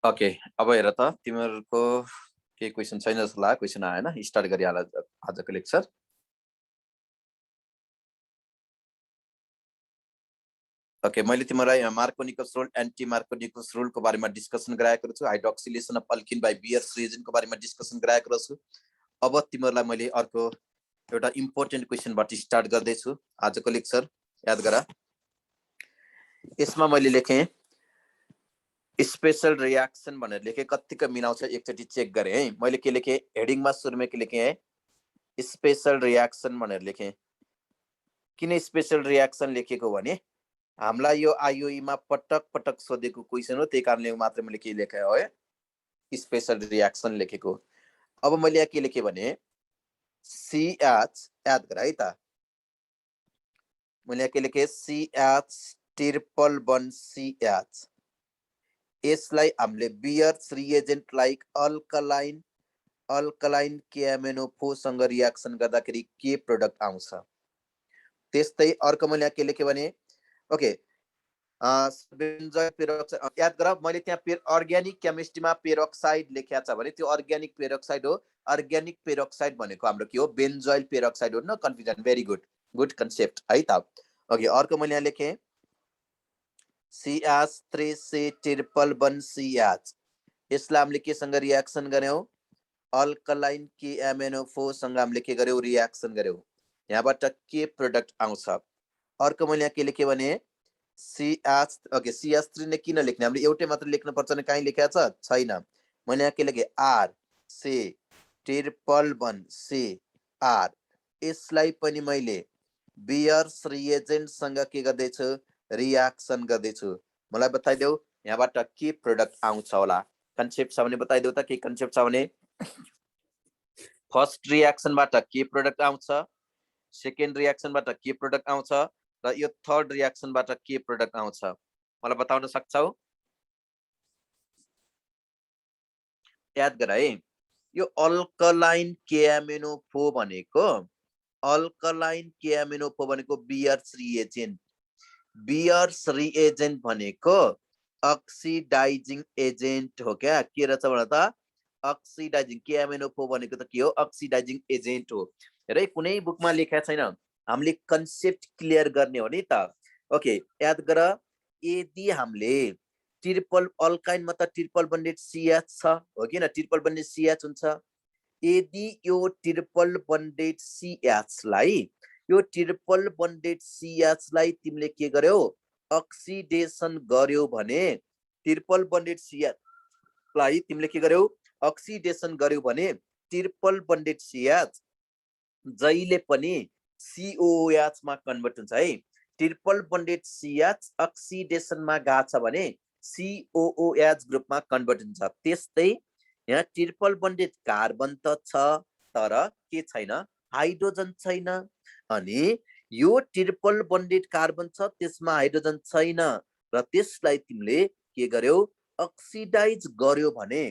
Okay, अब हेर त तिमीहरूको केही क्वेसन छैन जस्तो लाग्यो। क्वेसन आएन, स्टार्ट गरिहाल आजको लेक्चर। ओके, मैले तिमीलाई मार्कोनिकस रुल, एन्टी मार्कोनिकस रुलको बारेमा डिस्कसन गराएको छु। हाइड्रोक्सिलेसन अफ अल्किन बाइ बियर्स रिएजेन्टको बारेमा डिस्कसन गराएको छु। अब तिमीहरूलाई मैले अर्को एउटा इम्पोर्टेन्ट क्वेसनबाट स्टार्ट गर्दैछु आजको लेक्चर। याद गर, यसमा मैले लेखेँ स्पेशल रियाक्सन भनेर लेखेँ। कतिको मिलाउँछ एकचोटि चेक गरेँ है। मैले के लेखेँ, हेडिङमा सुरुमै के लेखेँ है, स्पेशल रियाक्सन भनेर लेखेँ। किन स्पेशल रियाक्सन लेखेको भने हामीलाई यो आइओईमा पटक पटक सोधेको क्वेसन हो, त्यही कारणले मात्र मैले के लेखेँ हो, स्पेशल रियाक्सन लेखेको। अब मैले यहाँ के लेखेँ भने CH, याद गर है त, मैले यहाँ के लेखेँ CH ट्रिपल बन्ड CH। यसलाई हामीले बियर्स रिएजेन्ट लाइक अल्कलाइन KMnO4सँग रियाक्सन गर्दाखेरि के प्रोडक्ट आउँछ। त्यस्तै अर्को मैले यहाँ के लेखेँ भने ओके, बेन्जोइल पेरोक्साइड। याद गर, मैले त्यहाँ अर्ग्यानिक केमिस्ट्रीमा पेरोक्साइड लेखेको छ भने त्यो अर्ग्यानिक पेरोक्साइड हो। अर्ग्यानिक पेरोक्साइड भनेको हाम्रो के हो, बेन्जोइल पेरोक्साइड हो। न confusion, very good, good concept है त। ओके, अर्को मैले यहाँ लेखेँ CH3C ट्रिपल बन्ड CH। यसलाई हामीले केसँग रियाक्सन गर्यौँ, अल्कलाइन KMnO4सँग हामीले के गर्यौँ, रियाक्सन गर्यौँ। यहाँबाट के प्रोडक्ट आउँछ। अर्को मैले यहाँ के लेखेँ भने CH, ओके, CH3 ने किन लेख्ने, हामीले एउटै मात्र लेख्नुपर्छ भने कहीँ लेखेको छ, छैन। मैले यहाँ के लेखेँ, RC ट्रिपल बन्ड CR। यसलाई पनि मैले बियर्स रिएजेन्टसँग के गर्दैछु, रियाक्सन गर्दैछु। मलाई बताइदेऊ यहाँबाट के प्रोडक्ट आउँछ होला। कन्सेप्ट छ भने बताइदेऊ त, के कन्सेप्ट छ भने फर्स्ट रियाक्सनबाट के प्रोडक्ट आउँछ, सेकेन्ड रियाक्सनबाट के प्रोडक्ट आउँछ, र यो थर्ड रियाक्सनबाट के प्रोडक्ट आउँछ, मलाई बताउन सक्छौ। याद गर है, यो अल्कलाइन KMnO4 भनेको, अल्कलाइन KMnO4 भनेको बियर्स रिएजेन्ट। बियर्स रिएजेन्ट भनेको अक्सिडाइजिङ एजेन्ट हो। क्या के रहेछ भन त, अक्सिडाइजिङ। KMnO4 भनेको त के हो, अक्सिडाइजिङ एजेन्ट हो। हेर, कुनै बुकमा लेखेको छैन, हामीले कन्सेप्ट क्लियर गर्ने हो नि त। ओके, याद गर, यदि हामीले ट्रिपल अल्काइनमा त ट्रिपल बन्डेड CH छ, हो कि न, ट्रिपल बन्डेड CH हुन्छ। यदि यो ट्रिपल बन्डेड CH लाई, यो ट्रिपल बन्डेड CH लाई तिमीले के गर्यौ, अक्सिडेसन गर्यौ भने, ट्रिपल बन्डेड CH लाई तिमीले के गर्यौ, अक्सिडेसन गर्यौ भने ट्रिपल बन्डेड CH जहिले पनि COOH मा कन्भर्ट हुन्छ है। ट्रिपल बन्डेड CH अक्सिडेसनमा गएको छ भने COOH ग्रुपमा कन्भर्ट हुन्छ। त्यस्तै यहाँ ट्रिपल बन्डेड कार्बन त छ, तर के छैन, हाइड्रोजन छैन। अनि यो ट्रिपल बन्डेड कार्बन छ, त्यसमा हाइड्रोजन छैन, र त्यसलाई तिमीले के गर्यौ, अक्सिडाइज गर्यो भने,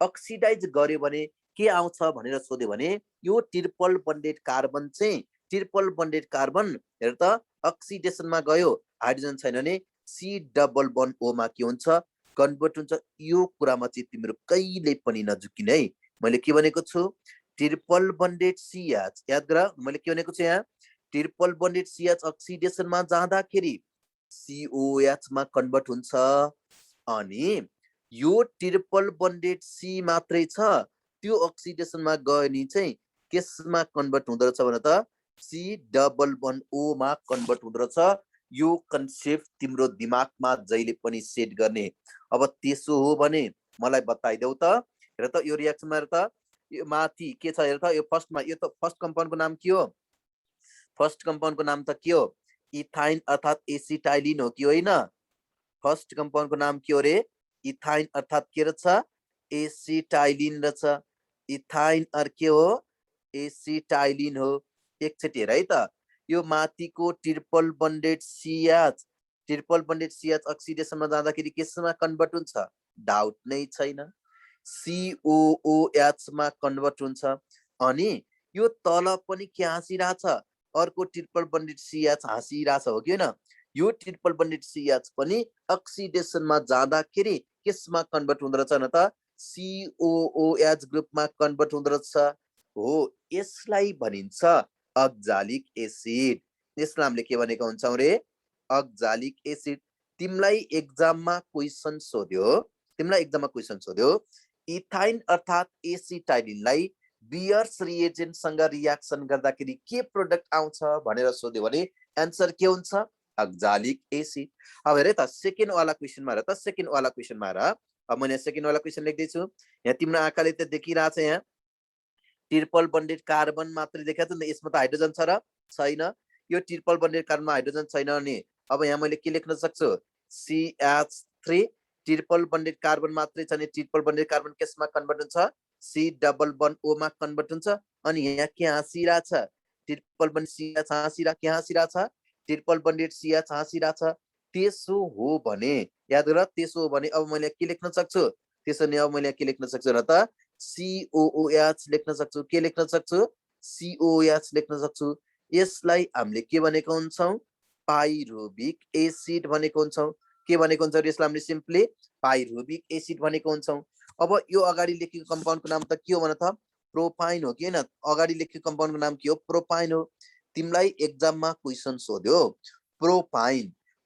अक्सिडाइज गर्यो भने के आउँछ भनेर सोध्यो भने, यो ट्रिपल बन्डेड कार्बन चाहिँ, ट्रिपल बन्डेड कार्बन हेर त, अक्सिडेसनमा गयो, हाइड्रोजन छैन भने C डबल बन्ड O मा के हुन्छ, कन्भर्ट हुन्छ। यो कुरामा चाहिँ तिम्रो कहिले पनि नझुकिने है। मैले के भनेको छु, ट्रिपल बन्डेड CH, याद गर, मैले के भनेको छु यहाँ, ट्रिपल बन्डेड CH अक्सिडेसनमा जाँदाखेरि COH मा कन्भर्ट हुन्छ। अनि यो ट्रिपल बन्डेड C मात्रै छ, त्यो अक्सिडेसनमा गयो नि चाहिँ केसमा कन्भर्ट हुँदो रहेछ भने त C डबल बन्ड O मा कन्भर्ट हुँदो रहेछ। यो कन्सेप्ट तिम्रो दिमागमा जहिले पनि सेट गर्ने। अब त्यसो हो भने मलाई बताइदेऊ त, हेर त यो रियाक्सनमा हेर त, यो माथि के छ हेर त, यो फर्स्टमा, यो त फर्स्ट कम्पाउन्डको नाम के हो, फर्स्ट कम्पाउन्डको नाम त के हो, इथाइन अर्थात् एसिटाइलिन हो कि होइन। फर्स्ट कम्पाउन्डको नाम के हो रे, इथाइन अर्थात् के रहेछ, एसिटाइलिन रहेछ। इथाइन अर् के हो, एसिटाइलिन हो। एकचोटि हेर है त, यो माथिको triple bonded CH, triple bonded CH अक्सिडेसनमा जाँदाखेरि केसमा कन्भर्ट हुन्छ, डाउट नै छैन, COOH मा कन्भर्ट हुन्छ। अनि यो तल पनि के हाँसिरहेछ, अर्को ट्रिपल बन्डेड CH हाँसिरहेछ, हो कि होइन। यो ट्रिपल बन्डेड CH पनि अक्सिडेसनमा जाँदाखेरि केसमा कन्भर्ट हुँदो रहेछ न त COOH ग्रुपमा कन्भर्ट हुँदो रहेछ हो यसलाई भनिन्छ अक्जालिक एसिड यसलाई हामीले के भनेको हुन्छौं रे अक्जालिक एसिड तिमीलाई एक्जाममा क्वेशन सोध्यो इथाइन अर्थात एसिटाइलिनलाई बियर्स रिएजेन्ट सँग रियाक्सन गर्दाखेरि के प्रोडक्ट आउँछ भनेर सोध्यो भने आन्सर के हुन्छ अक्जालिक एसिड अब हेरे त सेकेन्ड वाला क्वेशनमा हेर त सेकेन्ड वाला क्वेशनमा हेर अब मैले सेकेन्ड वाला क्वेशन लेख्दै छु यहाँ तिम्रो आँखाले त देखिरहेछ यहाँ ट्रिपल बन्डेड कार्बन मात्रै देखाएको छ नि यसमा त हाइड्रोजन छ र छैन यो ट्रिपल बन्डेड कार्बनमा हाइड्रोजन छैन अनि अब यहाँ मैले के लेख्न सक्छु CH3 ट्रिपल बन्डेड कार्बन मात्रै छ नि ट्रिपल बन्डेड कार्बन केसमा कन्भर्ट हुन्छ C डबल बन्ड O मा कन्भर्ट हुन्छ अनि यहाँ के हाँसिरहेछ ट्रिपल बन्ड CH हाँसिरा के हाँसिरहेछ ट्रिपल बन्डेड CH हाँसिरहेछ त्यसो हो भने याद गर त्यसो हो भने अब मैले के लेख्न सक्छु त्यसो नि अब मैले के लेख्न सक्छु र त COOH लेख्न सक्छु के लेख्न सक्छु COOH लेख्न सक्छु यसलाई हामीले के भनेको हुन्छौं पाइरुबिक एसिड भनेको हुन्छौं के भनेको हुन्छ यसलाई हामीले सिम्पली पाइरुबिक एसिड भनेको हुन्छौं अब यो अगाडि लेखेको कम्पाउन्डको नाम त के हो भन त प्रोपाइन हो कि हैन अगाडि लेखेको कम्पाउन्डको नाम के हो प्रोपाइन हो तिमीलाई एक्जाममा क्वेशन सोध्यो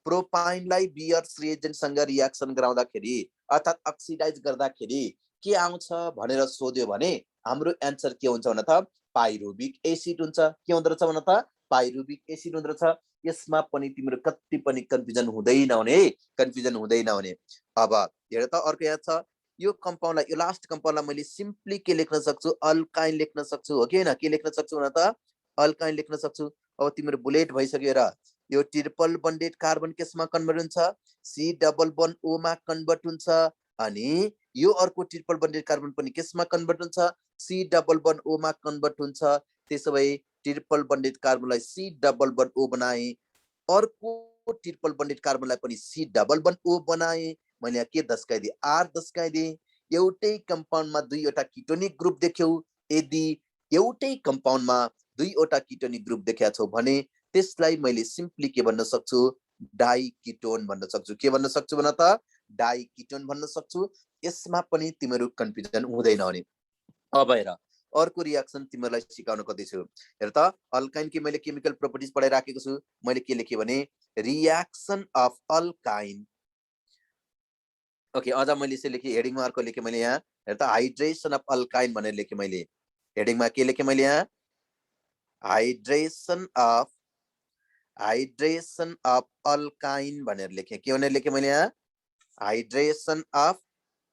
प्रोपाइनलाई बियर्स रिएजेन्ट सँग रियाक्सन गराउँदाखेरि अर्थात अक्सिडाइज गर्दाखेरि के आउँछ भनेर सोध्यो भने हाम्रो आन्सर के हुन्छ भन त पाइरुबिक एसिड हुन्छ के हुँदो रहेछ भन त पाइरुबिक एसिड हुँदो रहेछ यसमा पनि तिम्रो कति पनि कन्फ्युजन हुँदैन हुने अब हेर त अर्को याद छ यो कम्पाउन्डलाई यो लास्ट कम्पाउन्डलाई मैले सिम्पली के लेख्न सक्छु अल्काइन लेख्न सक्छु हो कि हैन के लेख्न सक्छु भन त अल्काइन लेख्न सक्छु अब तिम्रो बुलेट भइसक्यो र यो ट्रिपल बन्डेड कार्बन केसमा कन्भर्ट हुन्छ C डबल बन्ड O मा कन्भर्ट हुन्छ अनि यो अर्को ट्रिपल बन्डेड कार्बन पनि केसमा कन्भर्ट हुन्छ C डबल बन्ड O मा कन्भर्ट हुन्छ त्यसो भए ट्रिपल बन्डेड कार्बनलाई C डबल बन्ड O बनाए अर्को ट्रिपल बन्डेड कार्बनलाई पनि C डबल बन्ड O बनाए मैले यहाँ के दस्काइदिए R दस्काइदिए एउटै कम्पाउन्डमा दुईवटा किटोनिक ग्रुप देख्यौ यदि एउटै कम्पाउन्डमा दुईवटा किटोनिक ग्रुप देखेका छौ भने त्यसलाई मैले सिम्पली के भन्न सक्छु डाइकिटोन भन्न सक्छु के भन्न सक्छु भन त डाइकिटोन भन्न सक्छु यसमा पनि तिम्रो कन्फ्युजन हुँदैन हुने अब हेर अर्को रियाक्सन तिमीलाई सिकाउन खोज्दैछु हेर त अल्काइन के मैले केमिकल प्रोपर्टिज पढाइराखेको छु मैले के लेखे भने रियाक्सन अफ अल्काइन ओके अझ मैले यसै लेखे हेडिङमा अर्को लेखे मैले यहाँ हेर त हाइड्रेसन अफ अल्काइन भनेर लेखे मैले हेडिङमा के लेखे मैले यहाँ हाइड्रेसन अफ अल्काइन भनेर लेखे के भनेर लेखे मैले यहाँ हाइड्रेसन अफ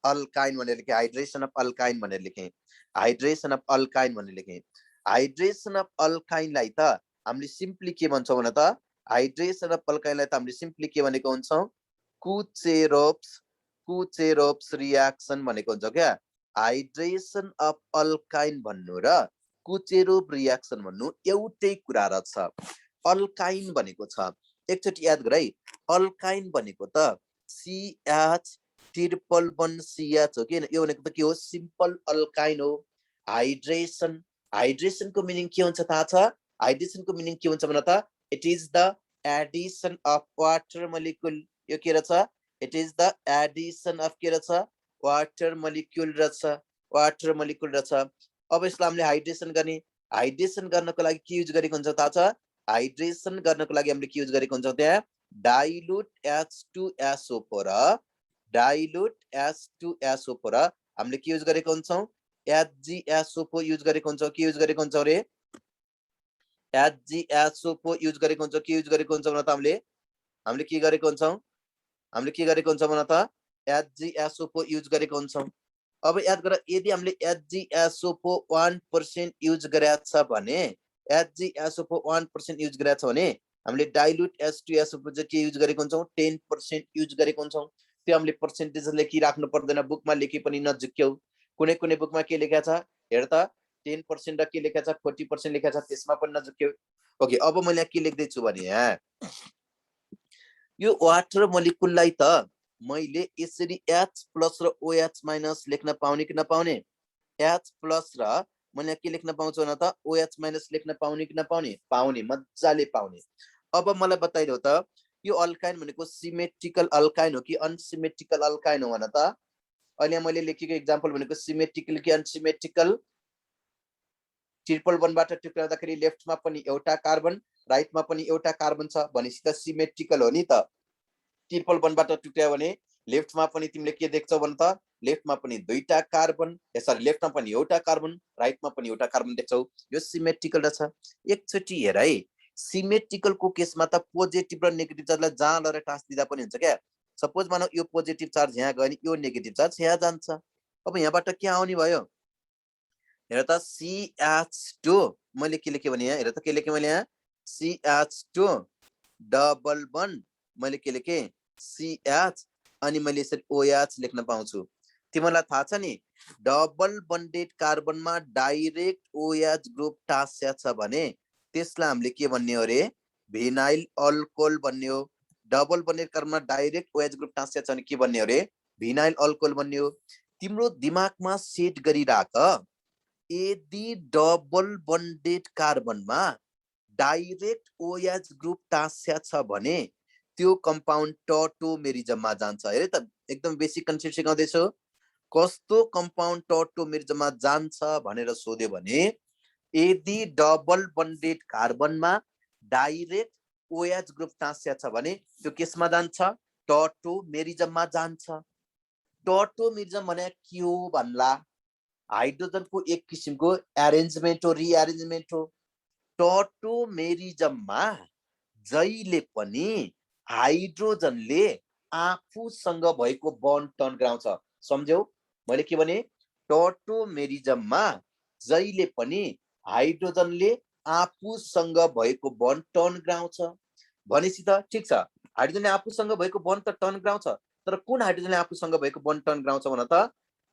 अल्काइन भनेर लेखे हाइड्रेसन अफ अल्काइन भनेर लेखे हाइड्रेसन अफ अल्काइन भनेर लेखे हाइड्रेसन अफ अल्काइनलाई त हामीले सिम्पली के भन्छौं भने त हाइड्रेसन अफ अल्काइनलाई त हामीले सिम्पली के भनेको हुन्छौं कुचेरोप्स रियाक्सन भनेको हुन्छ क्या हाइड्रेसन अफ अल्काइन भन्नु र कुचेरोप रियाक्सन भन्नु एउटै कुरा रहेछ अल्काइन भनेको छ एकचोटि याद गर है अल्काइन भनेको त CH ट्रिपल बन्ड CH हो कि यो भनेको त के हो सिम्पल अल्काइन हो हाइड्रेसनको मिनिङ के हुन्छ थाहा छ हाइड्रेसनको मिनिङ के हुन्छ भन त it is the Edison of water molecule यो के रहेछ it is the Edison of के रहेछ वाटर मोलिक्युल रहेछ अब यसलाई हामीले हाइड्रेसन गर्नको लागि के युज गरेको हुन्छ थाहा छ हाइड्रेसन गर्नको लागि हामीले के युज गरेको हुन्छौं त्यहाँ डाइल्युट H2SO4 हामीले के युज गरेको हुन्छौं HgSO4 युज गरेको हुन्छौं के युज गरेको हुन्छौं रे HgSO4 युज गरेको हुन्छौं के युज गरेको हुन्छौं भन त हामीले के गरेको हुन्छौं भन त HgSO4 युज गरेको हुन्छौं अब याद गर यदि हामीले HgSO4 1% युज गरेको छ भने HgSO4 1% युज गरेको छ भने हामीले डाइल्युट H2SO4 चाहिँ के युज गरेको हुन्छौं 10% युज गरेको हुन्छौं त्यो हामीले पर्सेन्टेज लेखिराख्नु पर्दैन बुकमा लेखे पनि नझुक्क्यौ कुनै बुकमा के लेखेको छ हेर त 10% र के लेखेको छ 40% लेखेको छ त्यसमा पनि नझुक्क्यौ ओके अब मैले के लेख्दै छु भने यहाँ यो वाटर मोलिक्युललाई त मैले यसरी H+ र OH- लेख्न पाउने कि नपाउने H+ र मैले के लेख्न पाउँछु न त OH- लेख्न पाउने कि नपाउने पाउने मज्जाले पाउने अब मलाई बताइदेऊ त यो अल्काइन भनेको सिमेट्रिकल अल्काइन हो कि अनसिमेट्रिकल अल्काइन हो भन त। अहिले मैले लेखेको एक्जाम्पल भनेको सिमेट्रिकल कि अनसिमेट्रिकल। ट्रिपल बन्डबाट टुक्राउँदाखेरि लेफ्टमा पनि एउटा कार्बन राइटमा पनि एउटा कार्बन छ भनेपछि त सिमेट्रिकल हो नि त। ट्रिपल बन्डबाट टुक्रायो भने लेफ्टमा पनि तिमीले के देख्छौ भन त, लेफ्टमा पनि दुईटा कार्बन, सरी लेफ्टमा पनि एउटा कार्बन राइटमा पनि एउटा कार्बन देख्छौ, यो सिमेट्रिकल रहेछ। एकचोटि हेर है, सिमेट्रिकलको केसमा त पोजिटिभ र नेगेटिभ चार्जलाई जहाँ लगेर टाँस दिँदा पनि हुन्छ क्या। सपोज मानौ यो पोजिटिभ चार्ज यहाँ गयो भने यो नेगेटिभ चार्ज यहाँ जान्छ। अब यहाँबाट के आउने भयो, हेर त CH2 मैले के लेखेँ भने यहाँ, हेर त के लेखेँ मैले यहाँ, CH2 डबल बन्ड मैले के लेखेँ CH, अनि मैले यसरी OH लेख्न पाउँछु। तिमीलाई थाहा छ नि, डबल बन्डेड कार्बनमा डाइरेक्ट OH ग्रुप टाँस्या छ भने त्यसलाई हामीले के भन्ने हो रे, भिनाइल अल्कोहल भन्ने हो। डबल बन्डेड कार्बनमा डाइरेक्ट OH ग्रुप टाँस्या छ भने के भन्ने हो रे, भिनाइल अल्कोहल भन्ने हो। तिम्रो दिमागमा सेट गरिराख, यदि डबल बन्डेड कार्बनमा डाइरेक्ट OH ग्रुप टाँस्या छ भने त्यो कम्पाउन्ड टर्टोमेरिजममा जान्छ। हेरे त एकदम बेसिक कन्सेप्ट सिकाउँदैछु। कस्तो कम्पाउन्ड टर्टोमेरिजममा जान्छ भनेर सोध्यो भने यदि डबल बन्डेड कार्बनमा डाइरेक्ट OH ग्रुप टाँस्या छ भने त्यो केसमा जान्छ, टर्टोमेरिजममा जान्छ। टर्टोमेरिजम भने के हो भन्ला, हाइड्रोजनको एक किसिमको एरेन्जमेन्ट हो, रिएरेन्जमेन्ट हो। टर्टोमेरिजममा जहिले पनि हाइड्रोजनले आफूसँग भएको बन्ड टर्न गराउँछ। सम्झ्यौ मैले के भने, टर्टोमेरिजममा जहिले पनि हाइड्रोजनले आफूसँग भएको बन्ड टर्न गराउँछ भनेपछि त ठिक छ, हाइड्रोजनले आफूसँग भएको बन्ड त टर्न गराउँछ, तर कुन हाइड्रोजनले आफूसँग भएको बन्ड टर्न गराउँछ भन त,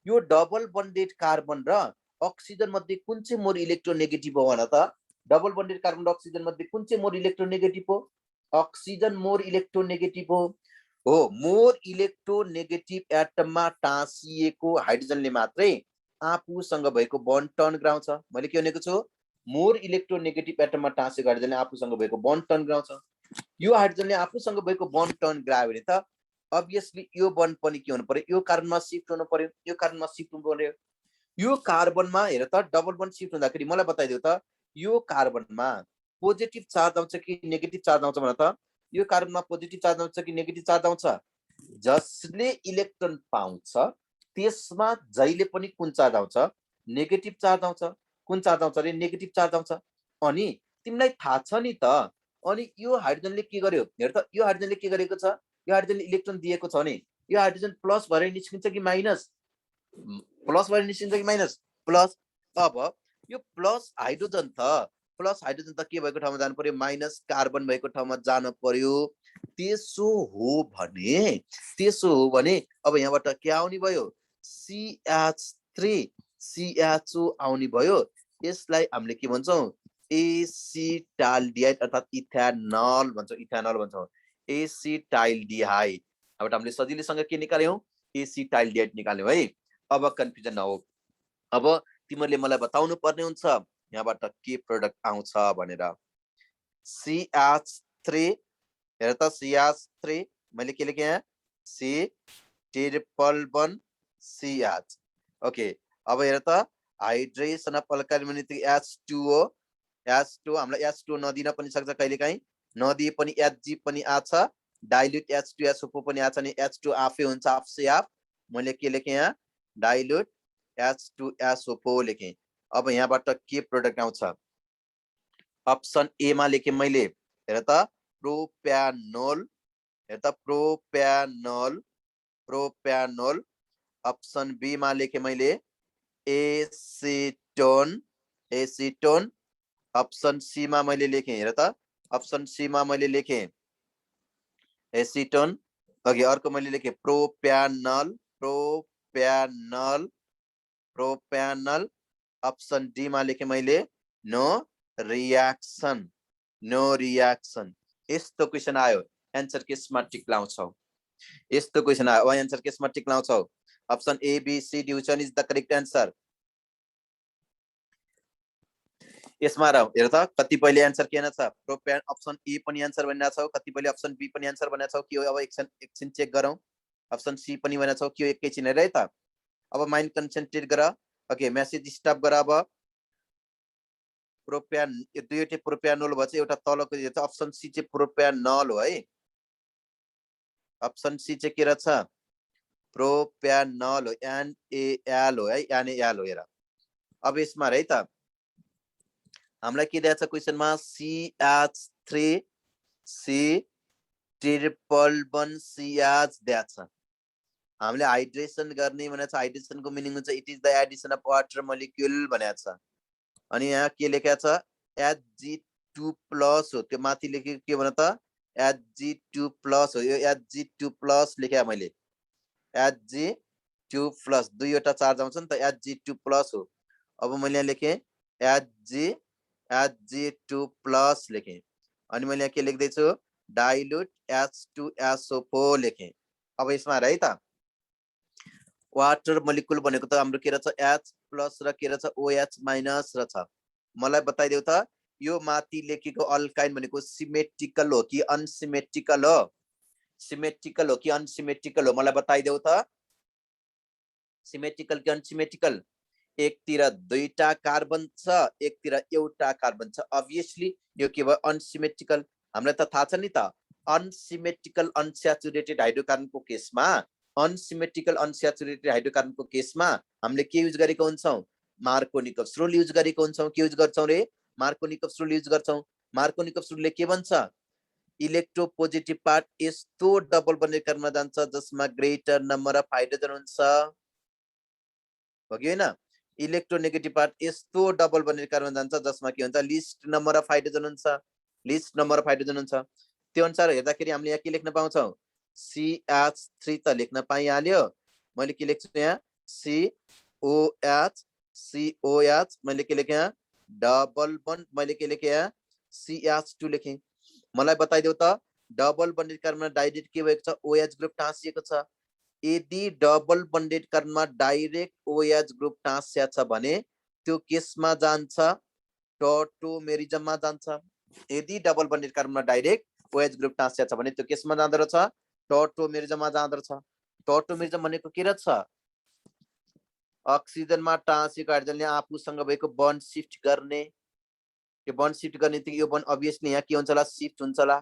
यो डबल बन्डेड कार्बन र अक्सिजन मध्ये कुन चाहिँ मोर इलेक्ट्रोनेगेटिभ हो भन त। डबल बन्डेड कार्बन र अक्सिजन मध्ये कुन चाहिँ मोर इलेक्ट्रोनेगेटिभ हो, अक्सिजन मोर इलेक्ट्रोनेगेटिभ हो। मोर इलेक्ट्रोनेगेटिभ एटममा टाँसिएको हाइड्रोजनले मात्रै आफूसँग भएको बन्ड टर्न गराउँछ। मैले के भनेको छु, मोर इलेक्ट्रोनेगेटिभ एटममा टाँसिएको हाइड्रोजनले आफूसँग भएको बन्ड टर्न गराउँछ। यो हाइड्रोजनले आफूसँग भएको बन्ड टर्न गरायो भने त अभियसली यो बन्ड पनि के हुनु पर्यो, यो कार्बनमा सिफ्ट हुनु पर्यो, यो कार्बनमा सिफ्ट हुनु पर्यो। यो कार्बनमा हेर त डबल बन्ड सिफ्ट हुँदाखेरि मलाई बताइदेऊ त, यो कार्बनमा पोजिटिभ चार्ज आउँछ कि नेगेटिभ चार्ज आउँछ भन त। यो कार्बनमा पोजिटिभ चार्ज आउँछ कि नेगेटिभ चार्ज आउँछ, जसले इलेक्ट्रोन पाउँछ त्यसमा जहिले पनि कुन चार्ज आउँछ, नेगेटिभ चार्ज आउँछ। कुन चार्ज आउँछ रे, नेगेटिभ चार्ज आउँछ। अनि तिमीलाई थाहा छ नि त, अनि यो हाइड्रोजनले के गर्यो, हेर त यो हाइड्रोजनले के गरेको छ, यो हाइड्रोजनले इलेक्ट्रोन दिएको छ भने यो हाइड्रोजन प्लस भएर निस्किन्छ कि माइनस, प्लस भएर निस्किन्छ कि माइनस, प्लस। अब यो प्लस हाइड्रोजन त के भएको ठाउँमा जानु पर्यो, माइनस कार्बन भएको ठाउँमा जानु पर्यो। त्यसो हो भने अब यहाँबाट के आउने भयो, CH3 CHO आउने भयो। यसलाई हामीले के भन्छौँ, एसिटाल्डिहाइड अर्थात् इथेनल भन्छौँ, इथेनल भन्छौँ, एसिटाल्डिहाइड। अब हामीले सजिलैसँग के निकाल्यौँ, एसिटाल्डिहाइड निकाल्यौँ है। अब कन्फ्युजन नहो, अब तिमीहरूले मलाई बताउनु पर्ने हुन्छ यहाँबाट के प्रोडक्ट आउँछ भनेर। CH3 हेर त, CH3 मैले के लेखेँ यहाँ, C triple bond CH। Okay, अब हेर त हाइड्रेसन अफ अल्काइल भने H2O, H2 हामीलाई H2 नदिन पनि सक्छ कहिलेकाहीँ, नदिए पनि Hg पनि आछ, डाइल्युट H2SO4 पनि आछ नि, H2 आफै हुन्छ आफसे आफ। मैले के लेखेँ यहाँ, डाइल्युट H2SO4 लेखेँ। अब यहाँबाट के प्रोडक्ट आउँछ, अप्सन ए मा लेखेँ मैले, हेर त प्रोप्यानोल, हेर त प्रोप्यानोल। अप्सन बी मा लेखेँ मैले एसिटोन। अप्सन सी मा मैले लेखेँ, हेर त अप्सन सी मा मैले लेखेँ एसिटोन। अघि अर्को मैले लेखेँ प्रोप्यानल। अप्सन डी मा लेखेँ मैले नो रियाक्सन। यस्तो क्वेसन आयो एन्सर केसमा टिक लाउँछौ, यस्तो क्वेसन आयो एन्सर केसमा टिक लाउँछौ। Option A B C D, which one is the correct answer? यसमा र हेर त कतिपयले आन्सर के छ प्रोप्यान अप्सन ए पनि आन्सर भनिरहेको छ कतिपयले अप्सन बी पनि आन्सर भनेको छ के हो अब एकछिन चेक गरौँ अप्सन सी पनि भनेको छ के हो एकैछिन हेर है त अब माइन्ड कन्सन्ट्रेट गर ओके मेसेज स्टप गर अब प्रोप्यान यो दुईवटै प्रोप्यानोल भएछ एउटा तलको यो चाहिँ अप्सन सी चाहिँ प्रोप्यानल हो है अप्सन सी चाहिँ के रहेछ प्रोप्यानल हो एनएएल हो है एनएएल हो हेर अब यसमा है त हामीलाई के दिएको छ क्वेसनमा CH3 C ट्रिपल वन CH दिएको छ हामीले हाइड्रेसन गर्ने भनेको छ हाइड्रेसनको मिनिङ हुन्छ it is the Edison of water molecule भनेको छ अनि यहाँ के लेखेको छ Hg2 प्लस हो त्यो माथि लेखेको के भन त Hg2 प्लस हो यो Hg2 प्लस लेखे मैले Hg2 प्लस दुईवटा चार्ज आउँछ नि त Hg2 प्लस हो अब मैले यहाँ लेखेँ Hg2 प्लस लेखेँ अनि मैले यहाँ के लेख्दैछु डाइल्युट H2SO4 लेखेँ अब यसमा है त वाटर मोलिक्युल भनेको त हाम्रो के रहेछ H प्लस र के रहेछ OH माइनस र छ मलाई बताइदेऊ त यो माथि लेखेको अल्काइन भनेको सिमेट्रिकल हो कि अनसिमेट्रिकल हो सिमेट्रिकल हो कि अनसिमेट्रिकल हो मलाई बताइदेऊ त सिमेट्रिकल कि अनसिमेट्रिकल एकतिर दुईटा कार्बन छ एकतिर एउटा कार्बन छ अब्भियसली यो के भयो अनसिमेट्रिकल हामीलाई त थाहा छ नि त अनसिमेट्रिकल अनस्याचुरेटेड हाइड्रोकार्बनको केसमा अनसिमेट्रिकल अनस्याचुरेटेड हाइड्रोकार्बनको केसमा हामीले के युज गरेको हुन्छौँ मार्कोनिकफ रूल युज गरेको हुन्छौँ के युज गर्छौँ रे मार्कोनिकफ रूल युज गर्छौँ मार्कोनिकफ रूलले के भन्छ इलेक्ट्रोपोजिटिभ पार्ट यस्तो डबल बन्डेड कार्बनमा जान्छ जसमा ग्रेटर नम्बर अफ हाइड्रोजन हुन्छ हो कि हैन इलेक्ट्रोनेगेटिभ पार्ट यस्तो डबल बन्डेड कार्बनमा जान्छ जसमा के हुन्छ लिस्ट नम्बर अफ हाइड्रोजन हुन्छ लिस्ट नम्बर अफ हाइड्रोजन हुन्छ त्यो अनुसार हेर्दाखेरि हामीले यहाँ के लेख्न पाउँछौँ CH3 त लेख्न पाइहाल्यो मैले के लेख्छु यहाँ COH मैले के लेखेँ यहाँ डबल बन्ड मैले के लेखेँ यहाँ CH2 लेखेँ मलाई बताइदेऊ त डबल बन्डेड कार्बनमा डाइरेक्ट के भएको छ OH ग्रुप टाँसिएको छ यदि डबल बन्डेड कार्बनमा डाइरेक्ट OH ग्रुप टाँसिया छ भने त्यो केसमा जान्छ टर्टोमेरिजममा जान्छ यदि डबल बन्डेड कार्बनमा डाइरेक्ट OH ग्रुप टाँसिया छ भने त्यो केसमा जाँदो रहेछ टर्टोमेरिजममा जाँदो रहेछ टर्टोमेरिजम भनेको के रहेछ अक्सिजनमा टाँसिएको हाइड्रोजनले आफूसँग भएको बन्ड शिफ्ट गर्ने यो बन्ड शिफ्ट गर्ने बित्तिकै यो बन्ड अभियसली यहाँ के हुन्छ होला शिफ्ट हुन्छ होला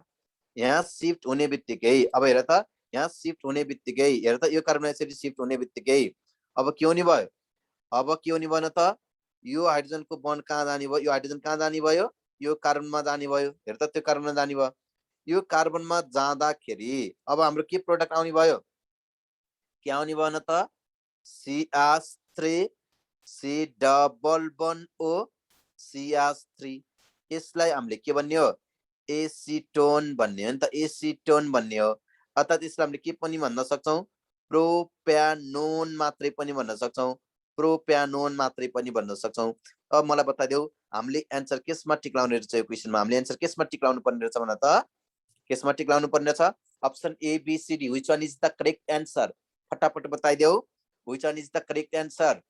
यहाँ शिफ्ट हुने बित्तिकै अब हेर त यहाँ शिफ्ट हुने बित्तिकै हेर त यो कार्बन यसरी शिफ्ट हुने बित्तिकै अब के हुने भयो अब के हुने भन त यो हाइड्रोजनको बन्ड कहाँ जाने भयो यो हाइड्रोजन कहाँ जाने भयो यो कार्बनमा जाने भयो हेर त त्यो कार्बनमा जाने भयो यो कार्बनमा जाँदाखेरि अब हाम्रो के प्रोडक्ट आउने भयो के आउने भन त CH3 C double bond O CH3 यसलाई हामीले के भन्ने हो एसिटोन भन्ने हो नि त एसिटोन भन्ने हो अर्थात् यसलाई हामीले के पनि भन्न सक्छौँ प्रोप्यानोन मात्रै पनि भन्न सक्छौँ प्रोप्यानोन मात्रै पनि भन्न सक्छौँ अब मलाई बताइदेऊ हामीले एन्सर केसमा टिक्लाउने रहेछ यो क्वेसनमा हामीले एन्सर केसमा टिक्लाउनु पर्ने रहेछ भन त केसमा टिक्लाउनु पर्ने छ option A B C D which one is the correct answer फटाफट बताइदेऊ which one is the correct answer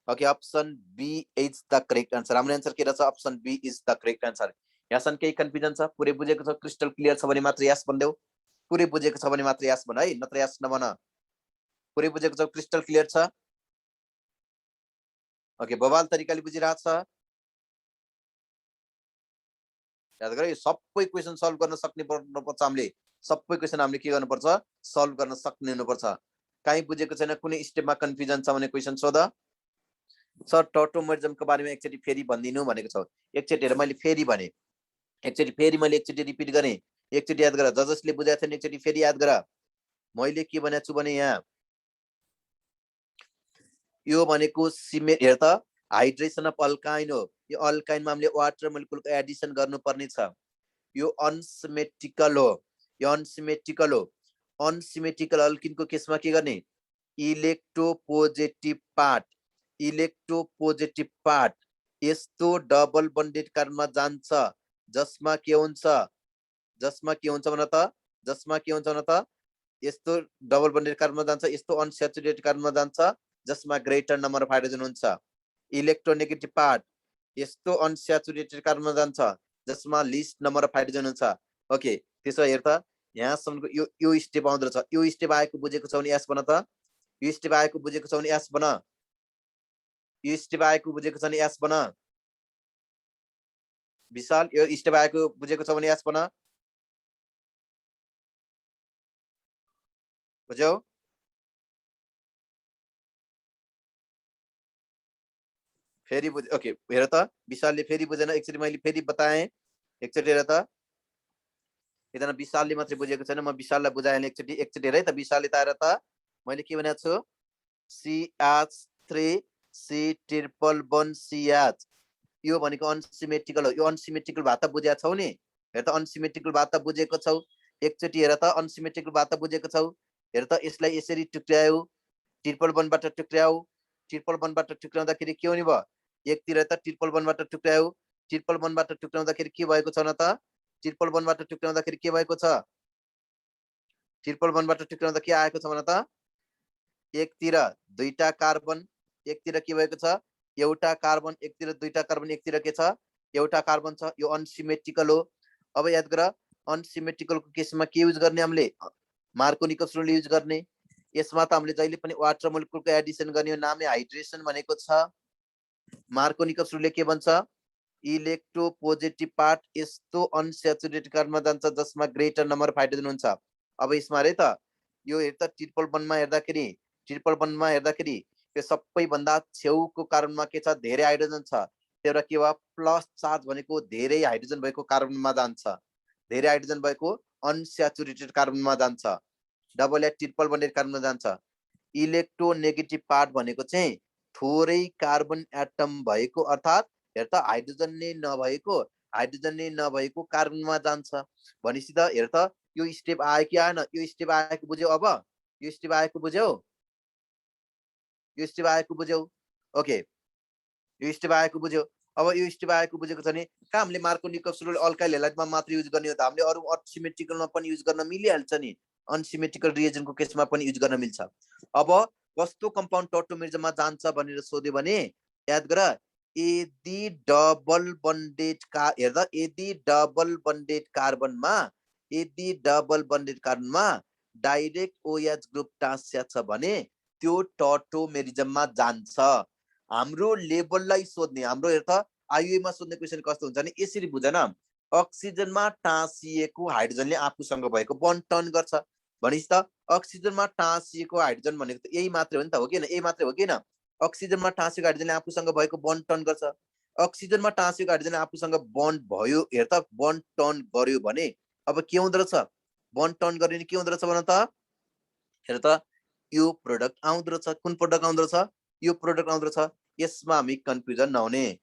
okay option B is the correct answer हाम्रो एन्सर के रहेछ option B is the correct answer यहाँसम्म केही confusion छ पुरै बुझेको छ क्रिस्टल क्लियर छ भने मात्र यस भनिदेऊ पुरै बुझेको छ भने मात्र यस भन है नत्र यस नभन पुरै बुझेको छ क्रिस्टल क्लियर छ ओके बवाल तरिकाले बुझिरहेको छ याद गर यो सबै क्वेसन सल्भ गर्न सक्ने पर्छ हामीले सबै क्वेसन हामीले के गर्नुपर्छ सल्भ गर्न सक्ने हुनुपर्छ कहीँ बुझेको छैन कुनै स्टेपमा कन्फ्युजन छ भने क्वेसन सोध सर टर्टोमेरिजमको बारेमा एकचोटि फेरि भनिदिनु भनेको छ एकचोटि हेर मैले फेरि भने एकचोटि फेरि मैले एकचोटि रिपिट गरेँ एकचोटि याद गर जसले बुझाएको छैन एकचोटि फेरि याद गर मैले के भनेको छु भने यहाँ यो भनेको सिमेन्ट हेर त हाइड्रेसन अफ अल्काइन हो यो अल्काइनमा हामीले वाटर मोलिक्युलको एडिसन गर्नुपर्ने छ यो अनसिमेट्रिकल हो यो अनसिमेट्रिकल हो अनसिमेट्रिकल अल्किनको केसमा के गर्ने इलेक्ट्रोपोजिटिभ पार्ट यस्तो डबल बन्डेड कार्बनमा जान्छ जसमा के हुन्छ भन त जसमा के हुन्छ भन त यस्तो डबल बन्डेड कार्बनमा जान्छ यस्तो अनस्याचुरेटेड कार्बनमा जान्छ जसमा ग्रेटर नम्बर अफ हाइड्रोजन हुन्छ इलेक्ट्रोनेगेटिभ पार्ट यस्तो अनस्याचुरेटेड कार्बनमा जान्छ जसमा लिस्ट नम्बर अफ हाइड्रोजन हुन्छ। ओके, त्यसो हेर त यहाँसम्मको यो स्टेप आउँदो रहेछ। यो स्टेप आएको बुझेको छौ भने एस बन त। यो स्टेप आएको बुझेको छौ भने एस बन। यो स्टेप आएको बुझेको छ भने एस बन। विशाल, यो स्टेप आएको बुझेको छ भने एस बन। बुझ्यौ? फेरि बुझ। ओके, हेर त विशालले फेरि बुझेन, एकचोटि मैले फेरि बताएँ। एकचोटि हेर त, एकजना विशालले मात्रै बुझेको छैन, म विशाललाई बुझाएँ एकचोटि। एकचोटि हेर है त विशालले त। हेर त मैले के भनेको छु, CH3 C111CH, यो भनेको अनसिमेट्रिकल हो। यो अनसिमेट्रिकल भए त बुझेको छौ नि। हेर त अनसिमेट्रिकल भए त बुझेको छौ। एकचोटि हेर त अनसिमेट्रिकल भए त बुझेको छौ। हेर त यसलाई यसरी टुक्र्यायौ, ट्रिपल बन्डबाट टुक्र्याऊ। ट्रिपल बन्डबाट टुक्र्याउँदाखेरि के हुने भयो, एकतिर त ट्रिपल बन्डबाट टुक्र्याऊ। ट्रिपल बन्डबाट टुक्र्याउँदाखेरि के भएको छ न त, ट्रिपल बन्डबाट टुक्र्याउँदाखेरि के भएको छ, ट्रिपल बन्डबाट टुक्र्याउँदा के आएको छ भन त, एकतिर दुईटा कार्बन, एकतिर के भएको छ, एउटा कार्बन, एकतिर दुईटा कार्बन, एकतिर के छ, एउटा कार्बन छ। यो अनसिमेट्रिकल हो। अब याद गर, अनसिमेट्रिकलको केसमा के युज गर्ने हामीले, मार्कोनिकस रुल युज गर्ने। यसमा त हामीले जहिले पनि वाटर मोलिकुलको एडिसन गर्ने हो, नामै हाइड्रेसन भनेको छ। मार्कोनिकस रुलले के भन्छ, इलेक्ट्रोपोजिटिभ पार्ट यस्तो अनस्याचुरेटेड कार्बनमा जान्छ जसमा ग्रेटर नम्बर अफ हाइड्रोजन हुन्छ। अब यसमा हेर त, यो हेर त ट्रिपल बन्डमा हेर्दाखेरि, ट्रिपल बन्डमा हेर्दाखेरि यो सबैभन्दा छेउको कार्बनमा के छ, धेरै हाइड्रोजन छ। त्यही भएर के भयो, प्लस चार्ज भनेको धेरै हाइड्रोजन भएको कार्बनमा जान्छ, धेरै हाइड्रोजन भएको अनस्याचुरेटेड कार्बनमा जान्छ, डबल या ट्रिपल बन्डेड कार्बनमा जान्छ। इलेक्ट्रोनेगेटिभ पार्ट भनेको चाहिँ थोरै कार्बन एटम भएको, अर्थात् हेर त हाइड्रोजन नै नभएको कार्बनमा जान्छ। भनेपछि त हेर त यो स्टेप आयो कि आएन, यो स्टेप आएको बुझ्यौ। अब यो स्टेप आएको बुझ्यौ, यो स्टेप आएको बुझ्यौ। ओके, यो स्टेप आएको बुझ्यौ। अब यो स्टेप आएको बुझेको छ भने कहाँ हामीले मार्कोनिकस रुल अल्काइल हेलाइडमा मात्र युज गर्ने हो त, हामीले अरू अनसिमेट्रिकलमा पनि युज गर्न मिलिहाल्छ नि। अनसिमेट्रिकल रिएजनको केसमा पनि युज गर्न मिल्छ। अब कस्तो कम्पाउन्ड टोटोमेरिजममा जान्छ भनेर सोध्यो भने याद गर, यदि डबल बन्डेड हेर्दा, यदि डबल बन्डेड कार्बनमा, यदि डबल बन्डेड कार्बनमा डाइरेक्ट OH ग्रुप टाँस्या छ भने त्यो टोटोमेरिजममा जान्छ। हाम्रो लेभललाई सोध्ने, हाम्रो हेर त आइयुमा सोध्ने क्वेसन कस्तो हुन्छ भने यसरी बुझ न, अक्सिजनमा टाँसिएको हाइड्रोजनले आफूसँग भएको बन्ड टर्न गर्छ। भनेपछि त अक्सिजनमा टाँसिएको हाइड्रोजन भनेको त यही मात्रै हो नि त, हो कि हैन, यही मात्रै हो कि हैन। अक्सिजनमा टाँसिएको हाइड्रोजनले आफूसँग भएको बन्ड टर्न गर्छ। अक्सिजनमा टाँसिएको हाइड्रोजनले आफूसँग बन्ड भयो, हेर त बन्ड टर्न गर्यो भने अब के हुँदो रहेछ, बन्ड टर्न गर्यो भने के हुँदो रहेछ भन त, हेर त यो प्रोडक्ट आउँदो रहेछ। कुन प्रोडक्ट आउँदो रहेछ, यो प्रोडक्ट आउँदो रहेछ। यसमा हामी कन्फ्युजन नहुने,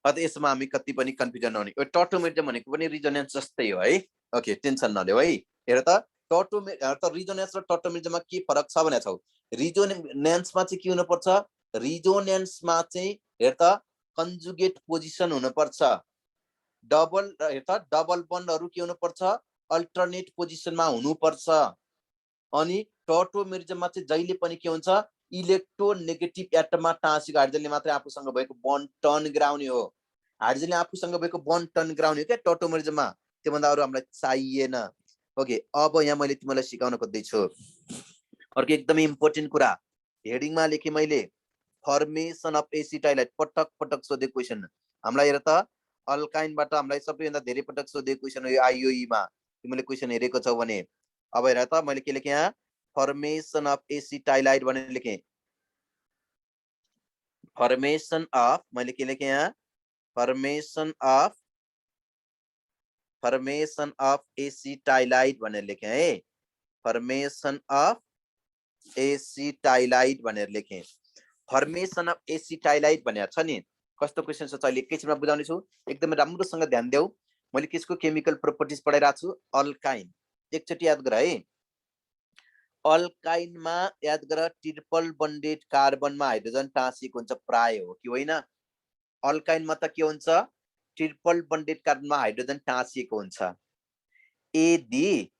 अझ यसमा हामी कति पनि कन्फ्युजन नहुने। यो टोटोमेरिजम भनेको पनि रिजोनेन्स जस्तै हो है। ओके, टेन्सन नलिऊ है। हेर त रिजोनेन्स र टोटोमेरिजममा के फरक छ भनेको छौ। रिजोनेन्समा चाहिँ के हुनुपर्छ, रिजोनेन्समा चाहिँ हेर त कन्जुगेट पोजिसन हुनुपर्छ। डबल, हेर त डबल बन्डहरू के हुनुपर्छ, अल्टरनेट पोजिसनमा हुनुपर्छ। अनि टोटोमेरिजममा चाहिँ जहिले पनि के हुन्छ, इलेक्ट्रोनेगेटिभ एटममा टाँसिएको हाइड्रोजनले मात्रै आफूसँग भएको बन्ड टर्न गराउने हो। हाइड्रोजनले आफूसँग भएको बन्ड टर्न गराउने हो क्या टोटोमेरिजममा, त्योभन्दा अरू हामीलाई चाहिएन। ओके, अब यहाँ मैले तिमीलाई सिकाउन खोज्दैछु अर्को एकदमै इम्पोर्टेन्ट कुरा, हेडिङमा लेखेँ मैले, फर्मेसन अफ एसिटाइलाइट। पटक पटक सोधेको क्वेसन हामीलाई। हेर त अल्काइनबाट हामीलाई सबैभन्दा धेरै पटक सोधेको क्वेसन हो यो आइयुईमा, तिमीले क्वेसन हेरेको छौ भने। अब हेर त मैले के लेखेँ यहाँ, फर्मेसन अफ एसिटाइलाइट भनेर लेखेँ। फर्मेसन अफ, मैले के लेखेँ यहाँ, फर्मेसन अफ एसिटाइलाइट भनेर लेखेँ है। फर्मेसन अफ एसिटाइलाइट भनेर लेखेँ। फर्मेसन अफ एसिटाइलाइट भनेर छ नि, कस्तो क्वेसन छ अहिले एकैछिनमा बुझाउने छु, एकदमै राम्रोसँग ध्यान देऊ। मैले किसको केमिकल प्रोपर्टिज पढाइरहेको छु, अल्काइन। एकचोटि याद गर है, अल्काइनमा याद गर ट्रिपल बन्डेड कार्बनमा हाइड्रोजन टाँसिएको हुन्छ प्राय, हो कि होइन। अल्काइनमा त के हुन्छ, ट्रिपल बन्डेड कार्बनमा हाइड्रोजन टाँसिएको हुन्छ। यदि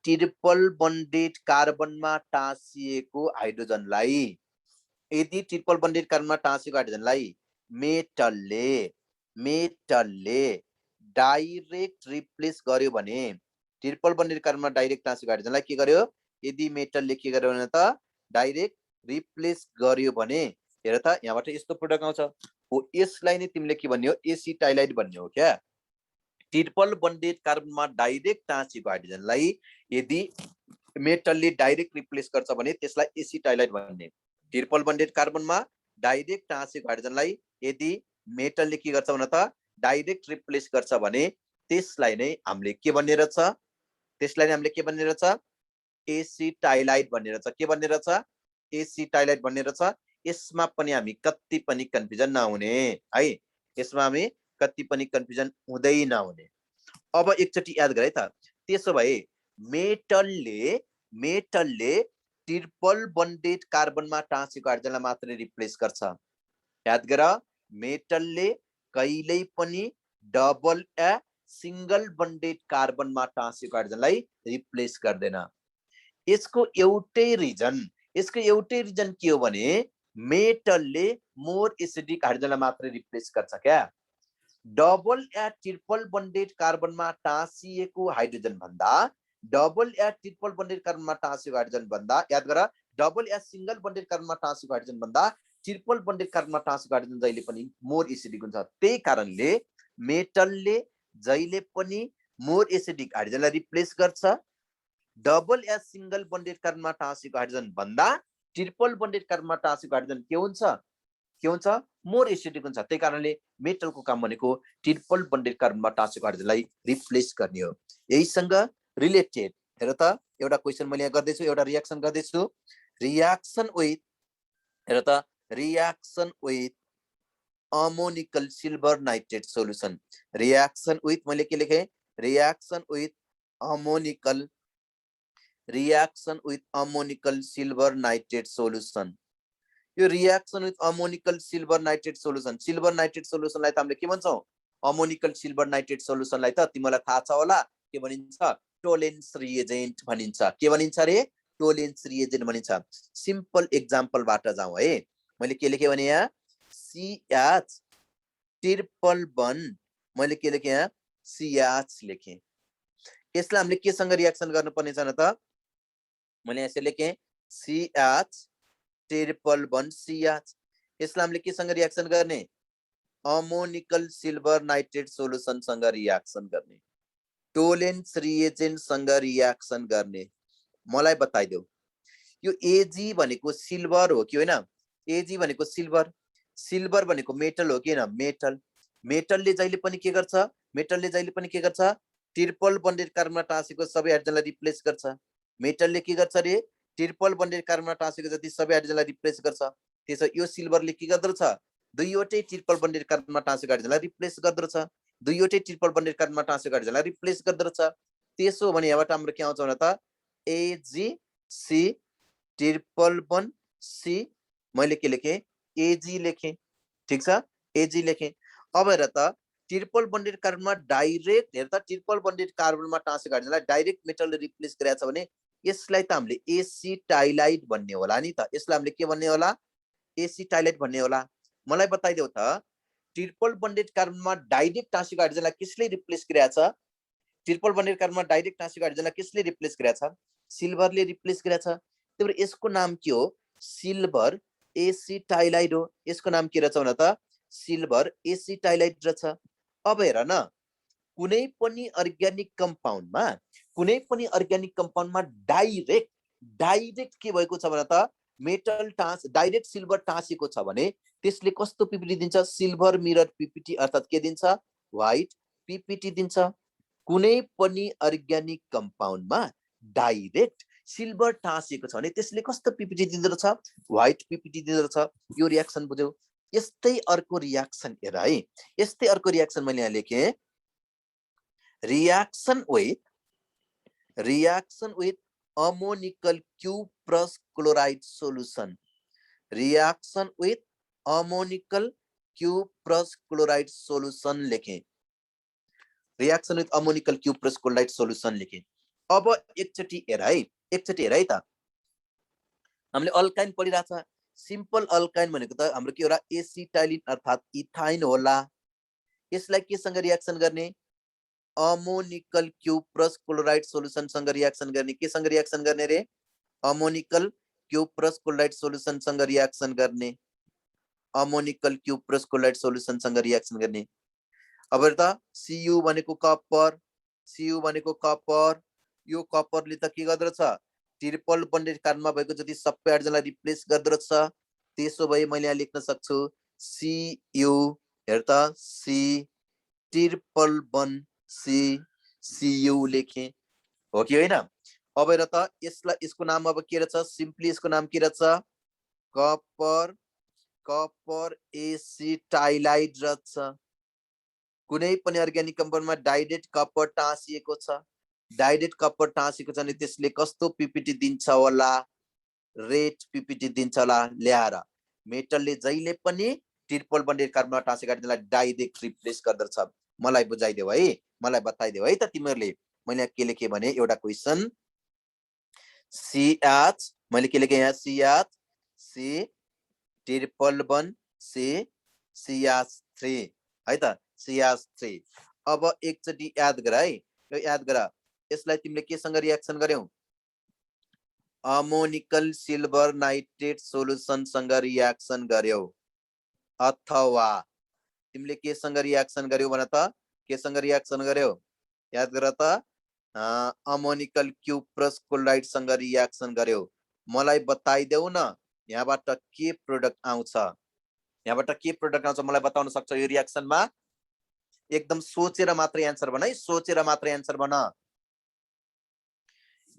ट्रिपल बन्डेड कार्बनमा टाँसिएको हाइड्रोजनलाई, यदि ट्रिपल बन्डेड कार्बनमा टाँसिएको हाइड्रोजनलाई मेटलले डाइरेक्ट रिप्लेस गर्यो भने ट्रिपल बन्डेड कार्बनमा डाइरेक्ट टाँसेको हाइड्रोजनलाई के गर्यो? यदि मेटलले के गर्यो भने त डाइरेक्ट रिप्लेस गर्यो भने हेर त यहाँबाट यस्तो प्रोडक्ट आउँछ हो। यसलाई नै तिमीले के भन्ने हो? एसिटाइलाइड भन्ने हो क्या। ट्रिपल बन्डेड कार्बनमा डाइरेक्ट टाँसेको हाइड्रोजनलाई यदि मेटलले डाइरेक्ट रिप्लेस गर्छ भने त्यसलाई एसिटाइलाइड भन्ने। ट्रिपल बन्डेड कार्बनमा डाइरेक्ट टाँसेको हाइड्रोजनलाई यदि मेटलले के गर्छ भने त डाइरेक्ट रिप्लेस गर्छ भने त्यसलाई नै हामीले के भन्ने रहेछ? त्यसलाई नै हामीले के भन्ने रहेछ? एसिटाइलाइड भन्ने रहेछ। के भन्ने रहेछ? एसिटाइलाइड भन्ने रहेछ। यसमा पनि हामी कति पनि कन्फ्युजन नहुने है। यसमा हामी कति पनि कन्फ्युजन हुँदै नहुने। अब एकचोटि याद गरे त। त्यसो भए मेटलले ट्रिपल बन्डेड कार्बनमा टाँसेको हाइड्रोजनलाई मात्रै रिप्लेस गर्छ। याद गर, मेटलले कहिल्यै पनि डबल या सिंगल बन्डेड कार्बनमा टाँसेको हाइड्रोजनलाई रिप्लेस गर्दैन। यसको एउटै रिजन के हो भने मेटलले मोर एसिडिक हाइड्रोजनलाई मात्रै रिप्लेस गर्छ क्या। डबल या ट्रिपल बन्डेड कार्बनमा टाँसिएको हाइड्रोजन भन्दा डबल या ट्रिपल बन्डेड कार्बनमा टाँसिएको हाइड्रोजन भन्दा याद गर, डबल या सिंगल बन्डेड कार्बनमा टाँसिएको हाइड्रोजन भन्दा ट्रिपल बन्डेड कार्बनमा टाँसिएको हाइड्रोजन जहिले पनि मोर एसिडिक हुन्छ। त्यही कारणले मेटलले जहिले पनि मोर एसिडिक हाइड्रोजनलाई रिप्लेस गर्छ। डबल या सिंगल बन्डेड कार्बनमा टाँसिएको हाइड्रोजन भन्दा ट्रिपल बन्डेड कार्बनमा टाँसिएको हाइड्रोजन के हुन्छ? मोर एसिडिक हुन्छ। त्यही कारणले मेटलको काम भनेको ट्रिपल बन्डेड कार्बनमा टाँसेको हाइड्रोजनलाई रिप्लेस गर्ने हो। यहीसँग रिलेटेड हेर त एउटा क्वेशन मैले यहाँ गर्दैछु, एउटा रियाक्सन गर्दैछु। Reaction with ammoniacal silver nitrate solution. Reaction with मैले के लेखेँ? Reaction with ammoniacal silver nitrate solution. यो reaction with ammoniacal silver nitrate solution, silver nitrate सोल्युसनलाई त हामीले के भन्छौँ? अमोनिकल सिल्भर नाइट्रेट सोल्युसनलाई त तिमीलाई थाहा छ होला के भनिन्छ? टोलेन्स रिएजेन्ट भनिन्छ। के भनिन्छ रे? टोलेन्स रिएजेन्ट भनिन्छ। सिम्पल एक्जाम्पलबाट जाउँ है। मैले के लेखेँ भने यहाँ CH ट्रिपल बन्ड, मैले के लेखेँ यहाँ? CH लेखेँ। यसलाई हामीले केसँग रियाक्सन गर्नुपर्ने छ न त? मैले यसले लेखेँ CH ट्रिपल बन्ड CH। यसलाई हामीले केसँग रियाक्सन गर्ने? अमोनिकल सिल्भर नाइट्रेट सोल्युसनसँग रियाक्सन गर्ने, टोलेन्स रिएजेन्टसँग रियाक्सन गर्ने। मलाई बताइदेऊ यो Ag भनेको सिल्भर हो कि होइन? Ag भनेको सिल्भर भनेको मेटल हो कि होइन? मेटलले जहिले पनि के गर्छ? ट्रिपल बन्डेड कार्बनमा टाँसेको सबै हाइड्रोजनलाई रिप्लेस गर्छ। मेटलले के गर्छ रे? ट्रिपल बन्डेड कार्बनमा टाँसेको जति सबै हाइड्रोजनलाई रिप्लेस गर्छ। त्यसो यो सिल्भरले के गर्दछ? दुईवटै ट्रिपल बन्डेड कार्बनमा टाँसेको हाइड्रोजनलाई रिप्लेस गर्दछ। दुईवटै ट्रिपल बन्डेड कार्बनमा टाँसेको हाइड्रोजनलाई रिप्लेस गर्दछ। त्यसो भने यहाँबाट हाम्रो के आउँछ भने त AgC ट्रिपल बन्ड C। मैले के लेखेँ? Ag लेखेँ। ठिक छ, Ag लेखेँ। अब हेर त ट्रिपल बन्डेड कार्बनमा डाइरेक्ट हेर त ट्रिपल बन्डेड कार्बनमा टाँसेको हाइड्रोजनलाई डाइरेक्ट मेटलले रिप्लेस गरेछ भने यसलाई त हामीले एसिटाइलाइड भन्ने होला नि त। यसलाई हामीले के भन्ने होला? एसिटाइलाइड भन्ने होला। मलाई बताइदेऊ त ट्रिपल बन्डेड कार्बनमा डाइरेक्ट टाँसेको हाइड्रोजनलाई कसले रिप्लेस गरेछ? ट्रिपल बन्डेड कार्बनमा डाइरेक्ट टाँसेको हाइड्रोजनलाई कसले रिप्लेस गरेछ? सिल्भरले रिप्लेस गरेछ। त्यही भएर यसको नाम के हो? सिल्भर एसिटाइलाइड हो। यसको नाम के रहेछ भने त? सिल्भर एसिटाइलाइड रहेछ। अब हेर न, कुनै पनि अर्ग्यानिक कम्पाउन्डमा डाइरेक्ट के भएको छ भने त मेटल डाइरेक्ट सिल्भर टाँसेको छ भने त्यसले कस्तो पीपीटी दिन्छ? सिल्भर मिरर पीपीटी, अर्थात के दिन्छ? व्हाइट पीपीटी दिन्छ। कुनै पनि अर्ग्यानिक कम्पाउन्डमा डाइरेक्ट सिल्भर टाँसेको छ भने त्यसले कस्तो पीपीटी दिँदो रहेछ? व्हाइट पीपीटी दिँदो रहेछ। यो रियाक्सन बुझ्यौ? यस्तै अर्को रियाक्सन हेर है। यस्तै अर्को रियाक्सन मैले यहाँ लेखेँ, reaction with ammoniacal cuprous chloride solution. Reaction with ammoniacal cuprous chloride solution लेखेँ। Reaction with ammoniacal cuprous chloride solution लेखेँ। अब एकचोटि हेर है त, हामीले अल्काइन पढिरहेछ। सिम्पल अल्काइन भनेको त हाम्रो के होला एसिटाइलिन अर्थात इथाइन होला। यसलाई केसँग रियाक्सन गर्ने अमोनिकल क्युप्रस क्लोराइड सोलुसनसँग रियाक्सन गर्ने। केसँग रियाक्सन गर्ने रे अमोनिकल क्युप्रस क्लोराइड सोलुसनसँग रियाक्सन गर्ने। अमोनिकल क्युप्रस क्लोराइड सोलुसनसँग रियाक्सन गर्ने। अब हेर त Cu भनेको कपर, Cu भनेको कपर, यो कपरले त के गर्दो रहेछ ट्रिपल बन्डेड कार्बनमा भएको जति सबै हाइड्रोजनलाई रिप्लेस गर्दो रहेछ। त्यसो भए मैले यहाँ लेख्न सक्छु Cu, हेर त C triple bond C, Cu लेखे हो कि होइन। अब हेर त यसको नाम अब के रहेछ सिम्पली यसको नाम के रहेछ कपर कपर एसिटाइलाइड रहेछ। कुनै पनि अर्ग्यानिक कम्पाउन्डमा डाइडेड कपर टाँसिएको छ। डाइडेड कपर टाँसिएको छ भने त्यसले कस्तो पीपीटी दिन्छ होला रेड पीपीटी दिन्छ होला। ल्याएर मेटलले जहिले पनि ट्रिपल बन्डेड कार्बनमा टाँसेको हाइड्रोजनलाई डाइरेक्ट रिप्लेस गर्दछ। मलाई बुझाइदेऊ है, मलाई बताइदेऊ है त तिमीहरूले। मैले के लेखेँ भने एउटा क्वेसन CH मैले के लेखेँ यहाँ CH C triple bond C CH3 है त CH3। अब एकचोटि याद गर है, यो याद गर यसलाई तिमीले केसँग रियाक्सन गर्यौ अमोनिकल सिल्भर नाइट्रेट सोलुसनसँग रियाक्सन गर्यौ अथवा तिमीले केसँग रियाक्सन गर्यौ भन त केसँग रियाक्सन गर्यौ याद गर त अमोनिकल क्युप्रस क्लोराइडसँग रियाक्सन गर्यौ। मलाई बताइदेऊ न यहाँबाट के प्रोडक्ट आउँछ, यहाँबाट के प्रोडक्ट आउँछ मलाई बताउन सक्छ यो रियाक्सनमा। एकदम सोचेर मात्र आन्सर भन है, सोचेर मात्र आन्सर भन।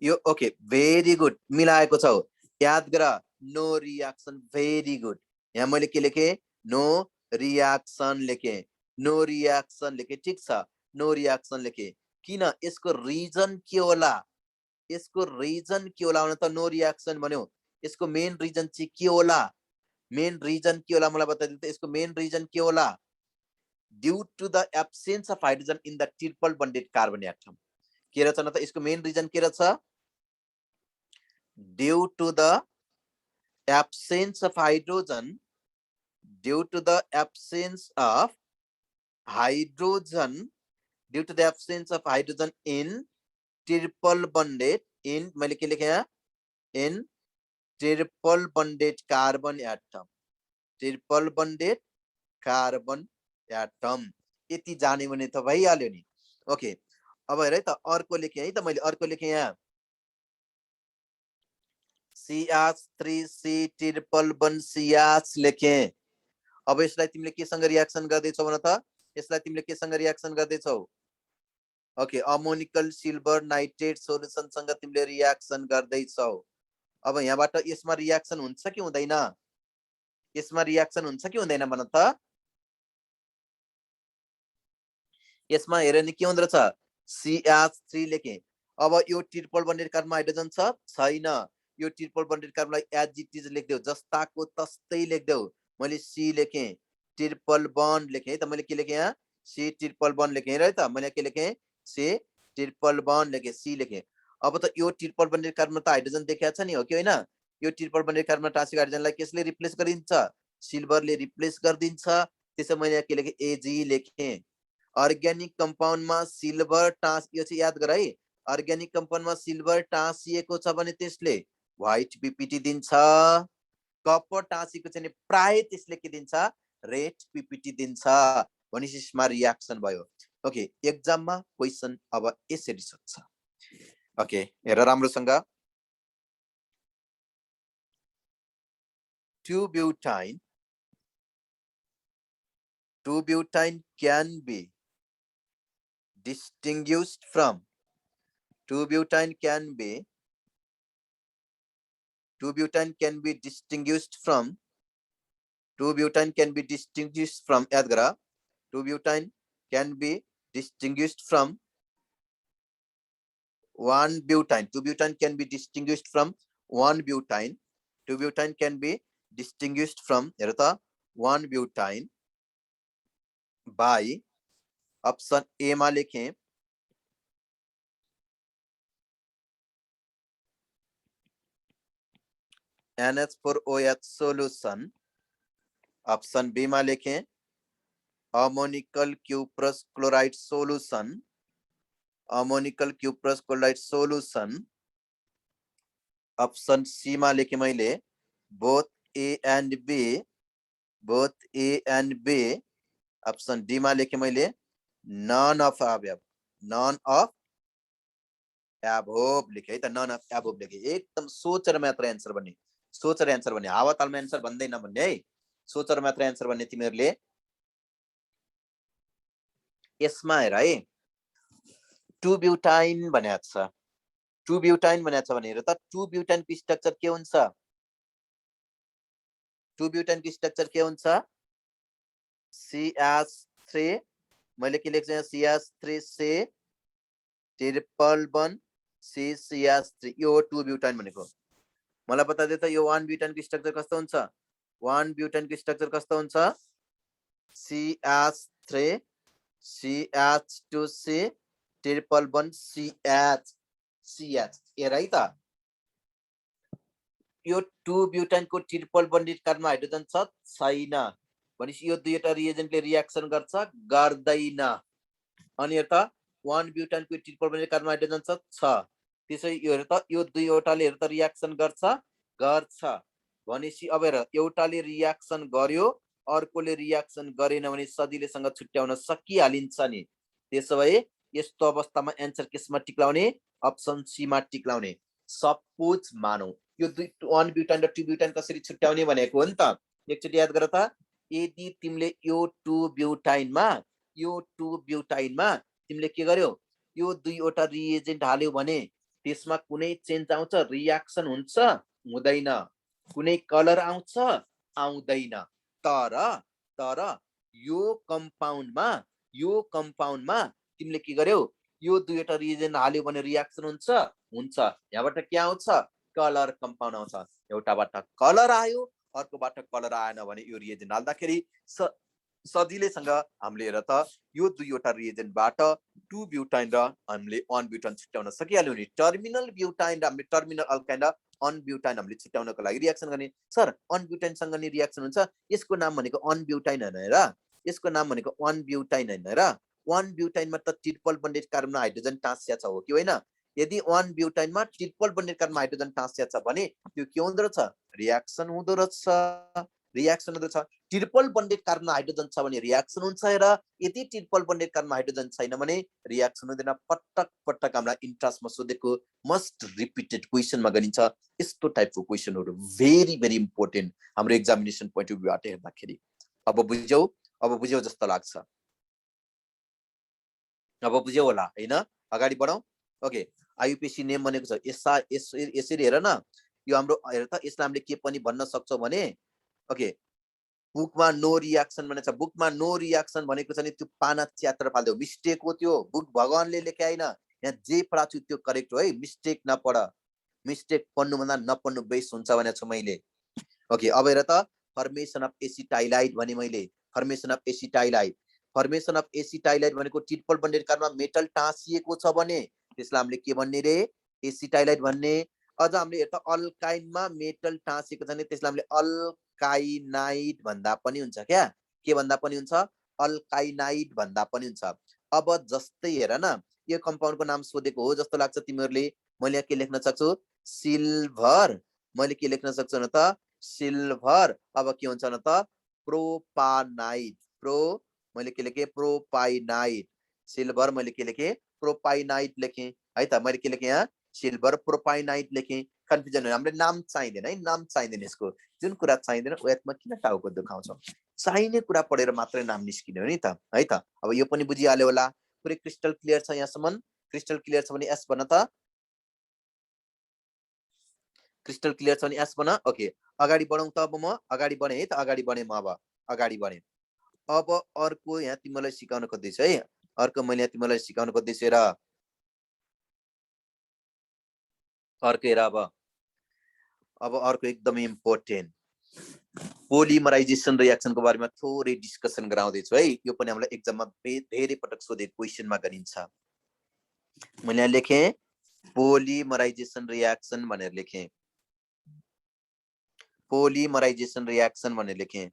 यो ओके भेरी गुड मिलाएको छौ। याद गर नो रियाक्सन भेरी गुड। यहाँ मैले के लेखे नो रियाक्सन लेखे, नो रियाक्सन लेखे ठीक छ नो रियाक्सन लेखे। किन यसको रिजन के होला, यसको रिजन के होला भने त नो रियाक्सन भन्यो। यसको मेन रिजन चाहिँ के होला, मेन रिजन के होला मलाई बताइदिनु त यसको मेन रिजन के होला। Due to the absence of hydrogen in the triple bonded carbon atom. के रहेछ न त यसको मेन रिजन के रहेछ due to the absence of hydrogen, due to the absence of hydrogen, due to the absence of hydrogen in triple bonded इन मैले के लेखे यहाँ in triple bonded carbon atom, triple bonded carbon atom. यति जाने भने त भइहाल्यो नि। ओके अब हेर है त अर्को लेखेँ है त मैले अर्को लेखेँ यहाँ CH3C ट्रिपल बन्ड CH लेखेँ। अब यसलाई तिमीले केसँग रियाक्सन गर्दैछौ भन त यसलाई तिमीले केसँग रियाक्सन गर्दैछौ ओके अमोनिकल सिल्भर नाइट्रेट सोलुसनसँग तिमीले रियाक्सन गर्दैछौ। अब यहाँबाट यसमा रियाक्सन हुन्छ कि हुँदैन, यसमा रियाक्सन हुन्छ कि हुँदैन भन त। यसमा हेर नि के हुँदो रहेछ CH3 लेखेँ। अब यो ट्रिपल बन्डेड कार्बनमा हाइड्रोजन छ छैन, यो ट्रिपल बन्डेड कार्बनलाई एज इट इज लेख्देऊ जस्ताको तस्तै लेख्देऊ। मैले C लेखेँ ट्रिपल बन्ड लेखेँ है त मैले के लेखेँ यहाँ C ट्रिपल बन्ड लेखेँ है त मैले के लेखेँ C ट्रिपल बन्ड लेखेँ C लेखेँ। अब त यो ट्रिपल बन्डेड कार्बनमा त हाइड्रोजन देखिएको छ नि हो कि होइन। यो ट्रिपल बन्डेड कार्बनमा टाँसेको हाइड्रोजनलाई कसले रिप्लेस गरिदिन्छ सिल्भरले रिप्लेस गरिदिन्छ। त्यसो मैले यहाँ के लेखेँ AG लेखेँ। अर्ग्यानिक कम्पाउन्डमा सिल्भर टाँस यो चाहिँ याद गर है अर्ग्यानिक कम्पाउन्डमा सिल्भर टाँसिएको छ भने त्यसले व्हाइट पीपीटी दिन्छ। कपर टाँसिएको छ भने प्राय त्यसले के दिन्छ रेड पीपीटी दिन्छ। भनेपछि यसमा रियाक्सन भयो। ओके एक्जाममा क्वेसन अब यसरी सोध्छ। ओके हेर राम्रोसँग 2-butane can be distinguished from 2-butane can be distinguished from 2-butane can be distinguished from याद करा 2-butane can be distinguished from 1-butane 2-butane can be distinguished from 1-butane 2-butane can be distinguished from हेर त 1-butane by option A मा लेखें NH4OH solution option B में लिखें ammoniacal cuprous chloride solution ammoniacal cuprous chloride solution option C में लेके मैले both A and B option D में लेके मैले none of above none of above लेखे है त नन अफ एबोव लेखे एकदम सोचेर मात्र आन्सर भन्ने सोचेर आन्सर भन्ने हावातालमा आन्सर भन्दैन भन्ने है सोचेर मात्र आन्सर भन्ने तिमीहरुले यसमा हेर है 2 ब्युटाइन भनेको छ 2 ब्युटाइन भनेको छ भने हेर त 2 ब्युटाइन को स्ट्रक्चर के हुन्छ 2 ब्युटाइन को स्ट्रक्चर के हुन्छ CH3 मैले के लेख्छु यहाँ CH3C ट्रिपल बन CCH3 यो 2 ब्युटाइन भनेको मलाई बता दे त यो 1 ब्युटाइन को स्ट्रक्चर कस्तो हुन्छ 1 ब्युटाइन को स्ट्रक्चर कस्तो हुन्छ CH3 CH2C ट्रिपल बन CH हेर है त यो 2 ब्युटाइन को ट्रिपल बन्डेड कार्बनमा हाइड्रोजन छ छैन भनेपछि यो दुईटा रिएजेन्टले रिएक्सन गर्छ गर्दैन अनि हेर त 1 ब्युटाइन को ट्रिपल बन्डेड कार्बनमा हाइड्रोजन छ त्यसै यो हेर त यो दुईवटाले हेर त रिएक्सन गर्छ भनेपछि अब हेर एउटाले रिएक्सन गर्यो अर्कोले रिएक्सन गरेन भने सजिलैसँग छुट्याउन सकिहालिन्छ नि त्यसो भए यस्तो अवस्थामा आन्सर केसमा टिक्लाउने अप्सन सी मा टिक्लाउने सपोज मानौ यो 1 ब्युटाइन र 2 ब्युटाइन कसरी छुट्याउने भनेको हो नि त एकचोटी याद गर त यदि तिमीले यो 2 ब्युटाइनमा तिमीले के गर्यो यो दुईवटा रिएजेन्ट हाल्यो भने त्यसमा कुनै चेन्ज आउँछ रिएक्सन हुन्छ हुँदैन कुनै कलर आउँछ आउँदैन तर यो कम्पाउन्डमा तिमीले के गर्यो यो दुईवटा रिएजेन्ट हाल्यो भने रिएक्सन हुन्छ यहाँबाट के आउँछ कलर कम्पाउन्ड आउँछ एउटाबाट कलर आयो अर्कोबाट कलर आएन भने यो रिएजेन्ट हाल्दाखेरि सजिलैसँग हामीले हेर त यो दुईवटा रिएजेन्टबाट 2 ब्युटाइन र हामीले 1 ब्युटाइन छुट्याउन सकिहाल्यौ नि टर्मिनल ब्युटाइन र हामीले टर्मिनल अल्काइन र 1 ब्युटाइन हामीले छुट्याउनको लागि रिएक्सन गर्ने सर 1 ब्युटाइन सँग नि रिएक्सन हुन्छ यसको नाम भनेको 1 ब्युटाइन हैन र यसको नाम भनेको 1 ब्युटाइन हैन र 1 ब्युटाइनमा त ट्रिपल बन्डेड कार्बनमा हाइड्रोजन टाँस्या छ हो कि होइन यदि 1 ब्युटाइनमा ट्रिपल बन्डेड कार्बनमा हाइड्रोजन टाँस्या छ भने त्यो के हुँदो रहेछ रिएक्सन हुँदो रहेछ ट्रिपल बन्डेड कार्बनमा हाइड्रोजन छ भने रिएक्सन हुन्छ र यदि ट्रिपल बन्डेड कार्बनमा हाइड्रोजन छैन भने रिएक्सन हुँदैन पटक हामीलाई इन्ट्रान्समा सोधेको मस्ट रिपिटेड क्वेशनमा गरिन्छ यस्तो टाइपको क्वेशनहरु भेरी भेरी इम्पोर्टेन्ट हाम्रो एक्जामिनेसन पोइन्ट अफ भ्यूबाट हेर्दाखेरि अब बुझ्यौ जस्तो लाग्छ अब बुझ्यौ होला हैन अगाडि बढौं ओके आईयूपीएसी नेम भनेको छ यसरी हेर न यो हाम्रो हेर त यसलाई हामीले के पनि भन्न सक्छौं भने ओके बुकमा नो रिएक्सन भनेको छ बुकमा नो रिएक्सन भनेको छ नि त्यो पाना च्यात्र फाल्दियो मिस्टेक हो त्यो बुक भगवानले लेखे हैन यहाँ जे पढाछु त्यो करेक्ट हो है मिस्टेक नपढ मिस्टेक पढ्नु भन्दा नपढ्नु बेस हुन्छ भनेको छु मैले ओके अब हेर त फर्मेसन अफ एसिटाइलाइड भने मैले फर्मेसन अफ एसिटाइलाइड भनेको ट्रिपल बन्डेड कार्बनमा मेटल टाँसिएको छ भने त्यसलाई हामीले के भन्ने रे एसिटाइलाइड भन्ने अझ हामीले हेर त अल्काइनमा मेटल टाँसिएको छ भने त्यसलाई हामीले अल्काइनाइड भन्दा पनि हुन्छ क्या के भन्दा पनि हुन्छ अल्काइनाइड भन्दा पनि हुन्छ अब जस्तै हेर न यो कम्पाउन्डको नाम सोधेको हो जस्तो लाग्छ तिमीहरुले मैले के लेख्न सक्छु सिल्भर मैले के लेख्न सक्छु न त सिल्भर अब के हुन्छ न त प्रोपानाइड मैले के लेखे प्रोपाइनाइड सिल्भर मैले के लेखे प्रोपाइनाइड लेखे है त मैले के लेखे यहाँ सिल्भर प्रोपाइनाइड लेखे कन्फ्युजन हामीले नाम चाहिदैन है नाम चाहिदैन यसको जुन कुरा चाहिदैन उयातमा किन टाउको दुखाउँछौ चाहिने कुरा पढेर मात्रै नाम निस्किने हो नि त है त अब यो पनि बुझिहाल्यो होला पुरै क्रिस्टल क्लियर छ यहाँसम्म क्रिस्टल क्लियर छ भने एस भन त क्रिस्टल क्लियर छ भने एस भन ओके अगाडि बढौं त अब म अगाडि बढे है त अगाडि बढे म अब अगाडि बढे अब अर्को यहाँ तिमीलाई सिकाउन खोज्दैछु है अर्को मैले यहाँ तिमीलाई सिकाउन खोज्दैछु र अर्को हेर अब अर्को एकदमै इम्पोर्टेन्ट पोलिमराइजेसन रिएक्सनको बारेमा थोरै डिस्कसन गराउँदैछु है यो पनि हामीलाई एक्जाममा धेरै पटक सोधेको क्वेशनमा गरिन्छ मैले यहाँ लेखे पोलिमराइजेसन रिएक्सन भनेर लेखे पोलिमराइजेसन रिएक्सन भनेर लेखेँ।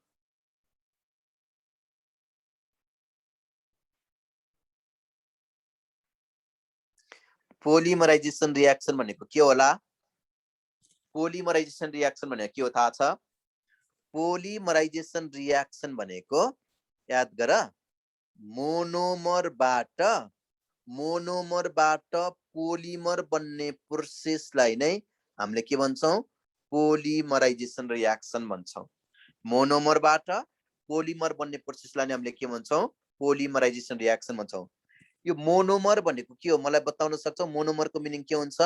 पोलिमराइजेसन रिएक्सन भनेको के होला? पोलिमराइजेसन रिएक्सन भनेको के हो थाहा छ? पोलिमराइजेसन रिएक्सन भनेको याद गर, मोनोमरबाट पोलिमर बन्ने प्रोसेसलाई नै हामीले के भन्छौँ? पोलिमराइजेसन रिएक्सन भन्छौँ। मोनोमरबाट पोलिमर बन्ने प्रोसेसलाई नै हामीले के भन्छौँ? पोलिमराइजेसन रिएक्सन भन्छौँ। यो मोनोमर भनेको के हो मलाई बताउन सक्छौ? मोनोमरको मिनिङ के हुन्छ?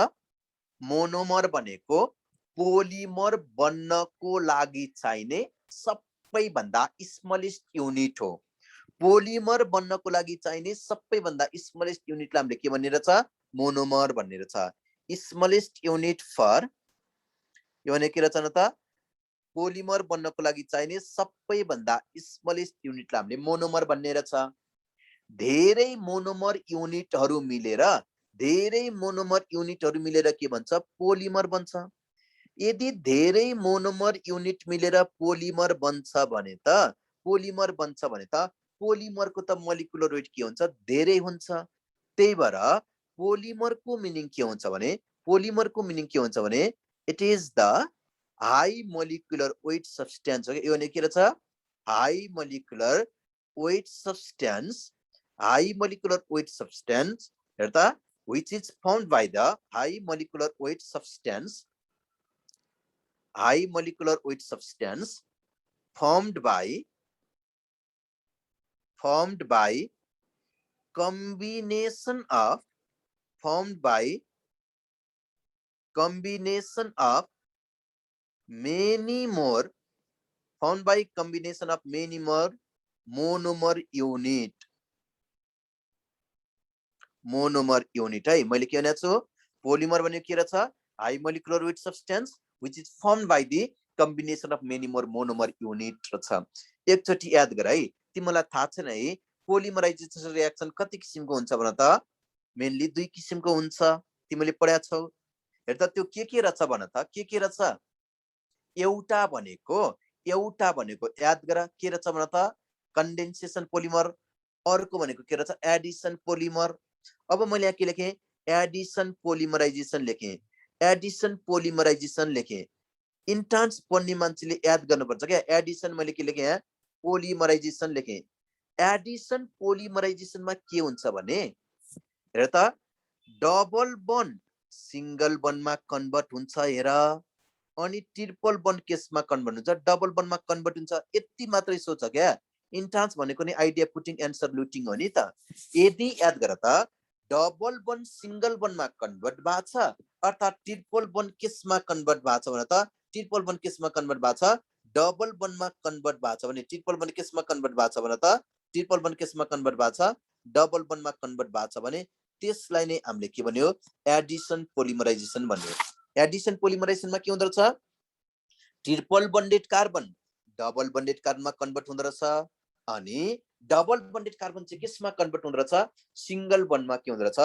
मोनोमर भनेको पोलिमर बन्नको लागि चाहिने सबैभन्दा स्मलेस्ट युनिट हो। पोलिमर बन्नको लागि चाहिने सबैभन्दा स्मलेस्ट युनिटलाई हामीले के भन्ने रहेछ? मोनोमर भन्ने रहेछ। स्मलेस्ट युनिट फर यो भने के रहेछ न त? पोलिमर बन्नको लागि चाहिने सबैभन्दा स्मलेस्ट युनिटलाई हामीले मोनोमर भन्ने रहेछ। धेरै मोनोमर युनिटहरू मिलेर के भन्छ? पोलिमर बन्छ। यदि धेरै मोनोमर युनिट मिलेर पोलिमर बन्छ भने त पोलिमरको त मोलिकुलर वेट के हुन्छ? धेरै हुन्छ। त्यही भएर पोलिमरको मिनिङ के हुन्छ भने it is the high molecular weight substance हो। यो भने के रहेछ? हाई मोलिकुलर वेट सब्स्टेन्स हेर्दा which is formed by the high molecular weight substance formed by combination of many more monomer unit है। मैले के भनेको छु? पोलिमर भनेको के रहेछ? High molecular weight substance which is formed by the combination of many more monomer unit रहेछ। एकचोटि याद गर है। तिमीलाई थाहा छैन है पोलिमराइजेसन रिएक्सन कति किसिमको हुन्छ भन त? मेनली 2 किसिमको हुन्छ। तिमीले पढ्या छौ। हेर त त्यो के रहेछ भन त? के रहेछ? एउटा भनेको याद गर के रहेछ भन त? कन्डेन्सेसन पोलिमर। अर्को भनेको के रहेछ? Edison polymer. अब मैले यहाँ के लेखेँ? एडिसन पोलिमराइजेसन लेखेँ। इन्ट्रान्स पढ्ने मान्छेले याद गर्नुपर्छ क्या। एडिसन मैले के लेखेँ यहाँ? पोलिमराइजेसन लेखेँ। एडिसन पोलिमराइजेसनमा के हुन्छ भने हेर त, डबल बन्ड सिंगल बन्डमा कन्भर्ट हुन्छ हेर, अनि ट्रिपल बन्ड केसमा कन्भर्ट हुन्छ, डबल बन्डमा कन्भर्ट हुन्छ। यति मात्रै सोच क्या। इन्ट्रान्स भनेको नि आइडिया पुटिङ एन्सर लुटिङ हो नि त। यदि याद गर त, डबल बन्ड सिंगल बन्डमा कन्भर्ट भएको छ अर्थात् ट्रिपल बन्ड केसमा कन्भर्ट भएको छ भने त ट्रिपल बन्ड केसमा कन्भर्ट भएको छ, डबल बन्डमा कन्भर्ट भएको छ भने ट्रिपल बन्ड केसमा कन्भर्ट भएको छ भने त ट्रिपल बन्ड केसमा कन्भर्ट भएको छ, डबल बन्डमा कन्भर्ट भएको छ भने त्यसलाई नै हामीले के भन्यो? एडिसन पोलिमराइजेसन भन्यो। एडिसन पोलिमराइजेसनमा के हुँदो रहेछ? Triple bonded carbon double bonded कार्बनमा कन्भर्ट हुँदो रहेछ, अनि डबल बन्डेड कार्बन चाहिँ केसमा कन्भर्ट हुँदो रहेछ? सिंगल बन्डमा के हुँदो रहेछ?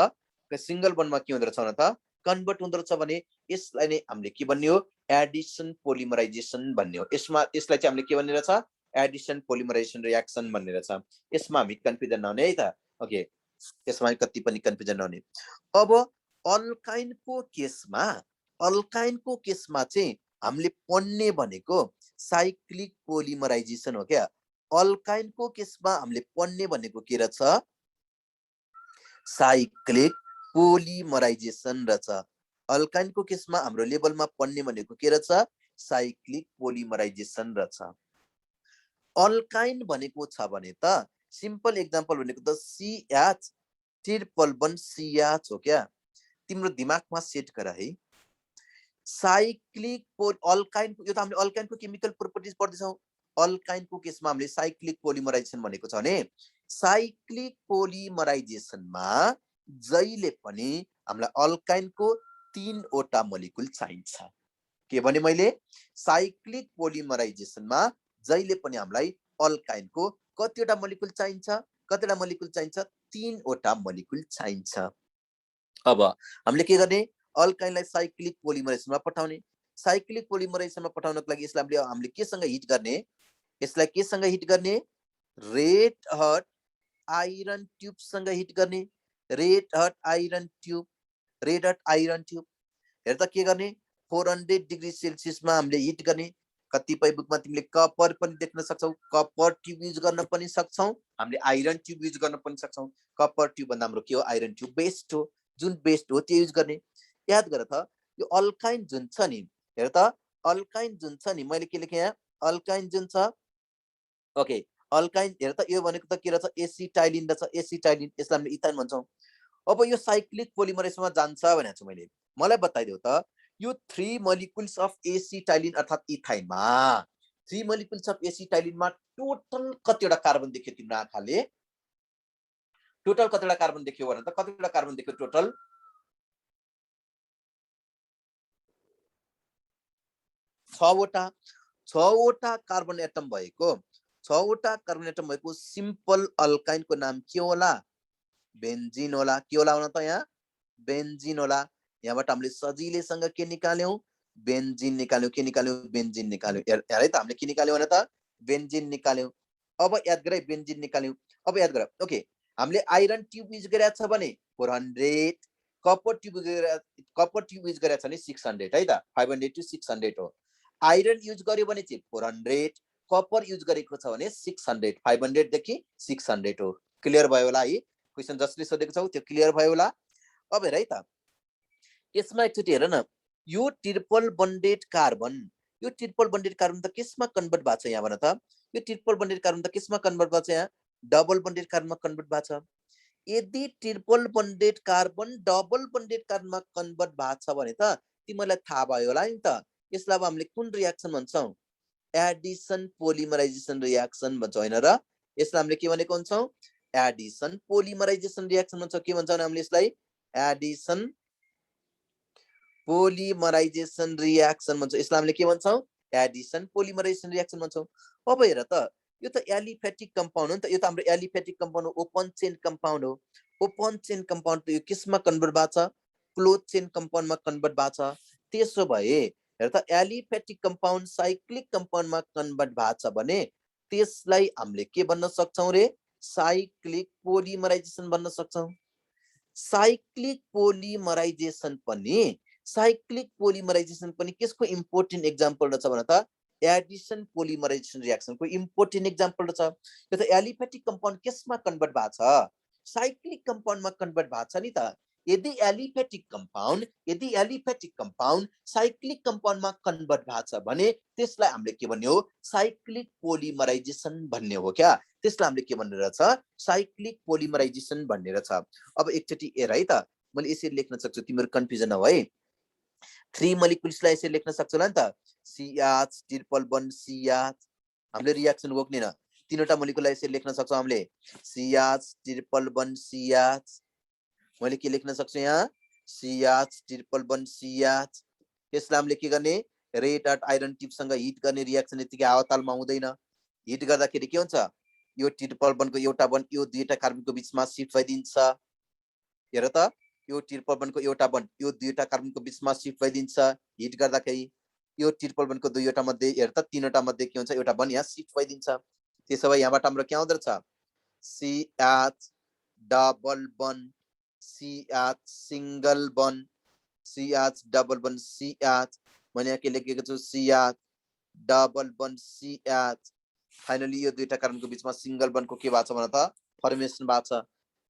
सिंगल बन्डमा के हुँदो रहेछ भने त कन्भर्ट हुँदो रहेछ भने यसलाई नै हामीले के भन्ने हो? एडिसन पोलिमराइजेसन भन्ने हो। यसलाई चाहिँ हामीले के भन्ने रहेछ? एडिसन पोलिमराइजेसन रिएक्सन भन्ने रहेछ। यसमा हामी कन्फ्युजन नहुने है त। ओके, यसमा कति पनि कन्फ्युजन नहुने। अब अल्काइनको केसमा चाहिँ हामीले पढ्ने भनेको साइक्लिक पोलिमराइजेसन हो क्या। अल्काइनको केसमा हामीले पढ्ने भनेको के रहेछ? साइक्लिक पोलिमराइजेसन रहेछ। अल्काइनको केसमा हाम्रो लेभलमा पढ्ने भनेको के रहेछ? साइक्लिक पोलिमराइजेसन रहेछ। अल्काइन भनेको छ भने त सिम्पल एक्जाम्पल भनेको त CH ट्रिपल बन्ड CH हो क्या। तिम्रो दिमागमा सेट गर है। साइक्लिक अल्काइनको, यो त हामीले अल्काइनको केमिकल प्रोपर्टिज पढ्दैछौँ। अल्काइनको केसमा हामीले साइक्लिक पोलिमराइजेसन भनेको छ भने साइक्लिक पोलिमराइजेसनमा जहिले पनि हामीलाई अल्काइनको 3 वटा मोलिकुल चाहिन्छ। के भने मैले? साइक्लिक पोलिमराइजेसनमा जहिले पनि हामीलाई अल्काइनको कतिवटा मोलिकुल चाहिन्छ? 3 वटा मोलिकुल चाहिन्छ। अब हामीले के गर्ने? अल्काइनलाई साइक्लिक पोलिमराइजेसनमा पठाउने। साइक्लिक पोलिमराइजेसनमा पठाउनको लागि यसलाई हामीले केसँग हिट गर्ने, यसलाई केसँग हिट गर्ने, रेड हट आइरन ट्युबसँग हिट गर्ने, red hot iron tube, red hot iron tube. हेर त के गर्ने, 400 डिग्री सेल्सियसमा हामीले हिट गर्ने। कतिपय बुकमा तिमीले कपर पनि देख्न सक्छौ, कपर ट्युब युज गर्न पनि सक्छौ, हामीले आइरन ट्युब युज गर्न पनि सक्छौ। कपर ट्युब भन्दा हाम्रो के हो, आइरन ट्युब बेस्ट हो, जुन बेस्ट हो त्यो युज गर्ने। याद गर त यो अल्काइन जुन छ नि, हेर त अल्काइन जुन छ नि, मैले के लेखेँ यहाँ, अल्काइन जुन छ, ओके अल्काइन हेर त यो भनेको त के रहेछ, एसिटाइलिन रहेछ, एसिटाइलिन, यसलाई हामीले इथाइन भन्छौँ। अब यो साइक्लिक पोलिमरेजमा जान्छ भनेको छु मैले, मलाई बताइदेऊ त यो 3 मोलिकुल्स अफ एसिटाइलिन अर्थात इथाइनमा 3 मोलिकुल्स अफ एसिटाइलिनमा टोटल कतिवटा कार्बन देख्यो तिम्रो आँखाले, टोटल कतिवटा कार्बन देख्यो भने त कतिवटा कार्बन देख्यो टोटल, 6 वटा कार्बन एटम भएको, 6 वटा कार्बन एटम भएको सिम्पल अल्काइनको नाम के होला, बेन्जिन होला। के होला भन त यहाँ, बेन्जिन होला। यहाँबाट हामीले सजिलैसँग के निकाल्यौं, बेन्जिन निकाल्यौं। के निकाल्यौं, बेन्जिन निकाल्यौं। हेर है त हामीले के निकाल्यौं भने त बेन्जिन निकाल्यौं। अब याद गरे बेन्जिन निकाल्यौं। अब याद गर, ओके हामीले आइरन ट्युब युज गरेछ भने 400, कपर ट्युब युज गरेछ भने 600 है त, 500 to 600 हो। आइरन युज गर्यो भने चाहिँ 400, कपर युज गरेको छ भने 600, 500 देखि 600 हो। क्लियर भयो होला है, क्वेशन जसले सोधेको छौ त्यो क्लियर भयो होला। अब हेर है त यसमा एकचोटि हेर न, यो ट्रिपल बन्डेड कार्बन, यो ट्रिपल बन्डेड कार्बन त केसमा कन्भर्ट भएको छ यहाँ भन त, यो ट्रिपल बन्डेड कार्बन त केसमा कन्भर्ट भएको छ, यहाँ डबल बन्डेड कार्बनमा कन्भर्ट भएको छ। यदि triple bonded carbon double bonded कार्बनमा कन्भर्ट भएको छ भने त तिमीलाई थाहा भयो होला नि त, यसलाई अब हामीले कुन रियाक्सन भन्छौँ, एडिसन पोलिमराइजेसन रियाक्सन भन्छौँ हैन र। यसलाई हामीले के भनेको हुन्छौँ, एडिसन पोलिमराइजेसन रियाक्सन भन्छौँ। के भन्छौँ हामीले यसलाई, एडिसन पोलिमराइजेसन रियाक्सन भन्छौँ। यसलाई हामीले के भन्छौँ, एडिसन पोलिमराइजेसन रियाक्सन भन्छौँ। अब हेर त यो त एलिफेटिक कम्पाउन्ड हो नि त, यो त हाम्रो एलिफेटिक कम्पाउन्ड हो, ओपन चेन कम्पाउन्ड हो। ओपन चेन कम्पाउन्ड त यो केसमा कन्भर्ट भएको छ, क्लोज चेन कम्पाउन्डमा कन्भर्ट भएको छ। त्यसो भए हेर त एलिफेटिक कम्पाउन्ड साइक्लिक कम्पाउन्डमा कन्भर्ट भएको छ भने त्यसलाई हामीले के भन्न सक्छौँ रे, साइक्लिक पोलिमराइजेसन भन्न सक्छौँ। साइक्लिक पोलिमराइजेसन पनि केसको इम्पोर्टेन्ट एक्जाम्पल रहेछ भन त, एडिसन पोलिमराइजेसन रियाक्सनको इम्पोर्टेन्ट एक्जाम्पल रहेछ। यो त एलिफेटिक कम्पाउन्ड केसमा कन्भर्ट भएको छ, साइक्लिक कम्पाउन्डमा कन्भर्ट भएको छ नि त। यदि एलिफेटिक कम्पाउन्ड साइक्लिक कम्पाउन्डमा कन्भर्ट भएको छ भने त्यसलाई हामीले के भन्ने हो, साइक्लिक पोलिमराइजेसन भन्ने हो क्या। त्यसलाई हामीले के भन्ने रहेछ, साइक्लिक पोलिमराइजेसन भन्ने रहेछ। अब एकचोटि हेर है त, मैले यसरी लेख्न सक्छु, तिम्रो कन्फ्युजन हो है। 3 मोलिकुल्सलाई यसरी लेख्न सक्छु होला नि त, CH ट्रिपल बन्ड CH, हामीले रियाक्सन रोक्ने न, 3वटा मोलिकुललाई यसरी लेख्न सक्छौँ हामीले, CH ट्रिपल बन्ड CH। मैले के लेख्न सक्छु यहाँ, CH ट्रिपल बन्ड CH। यसलाई हामीले के गर्ने, रेड हट आइरन ट्युबसँग हिट गर्ने, रियाक्सन यतिकै हावातालमा हुँदैन। हिट गर्दाखेरि के हुन्छ, यो ट्रिपल बन्डको एउटा बन्ड यो दुईटा कार्बनको बीचमा शिफ्ट भइदिन्छ। हेर त यो ट्रिपल बन्डको एउटा बन्ड यो दुईटा कार्बनको बीचमा शिफ्ट भइदिन्छ हिट गर्दाखेरि। यो ट्रिपल बन्डको दुईवटा मध्ये हेर त तीनवटा मध्ये के हुन्छ, एउटा बन्ड यहाँ शिफ्ट भइदिन्छ। त्यसो भए यहाँबाट हाम्रो के आउँदो रहेछ, CH double bond CH single bond, CH double bond CH। मैले यहाँ के लेखेको छु, CH double bond CH। Finally यो दुईटा कार्बनको बीचमा सिंगल बन्डको के भएको छ भन त, फर्मेसन भएको छ।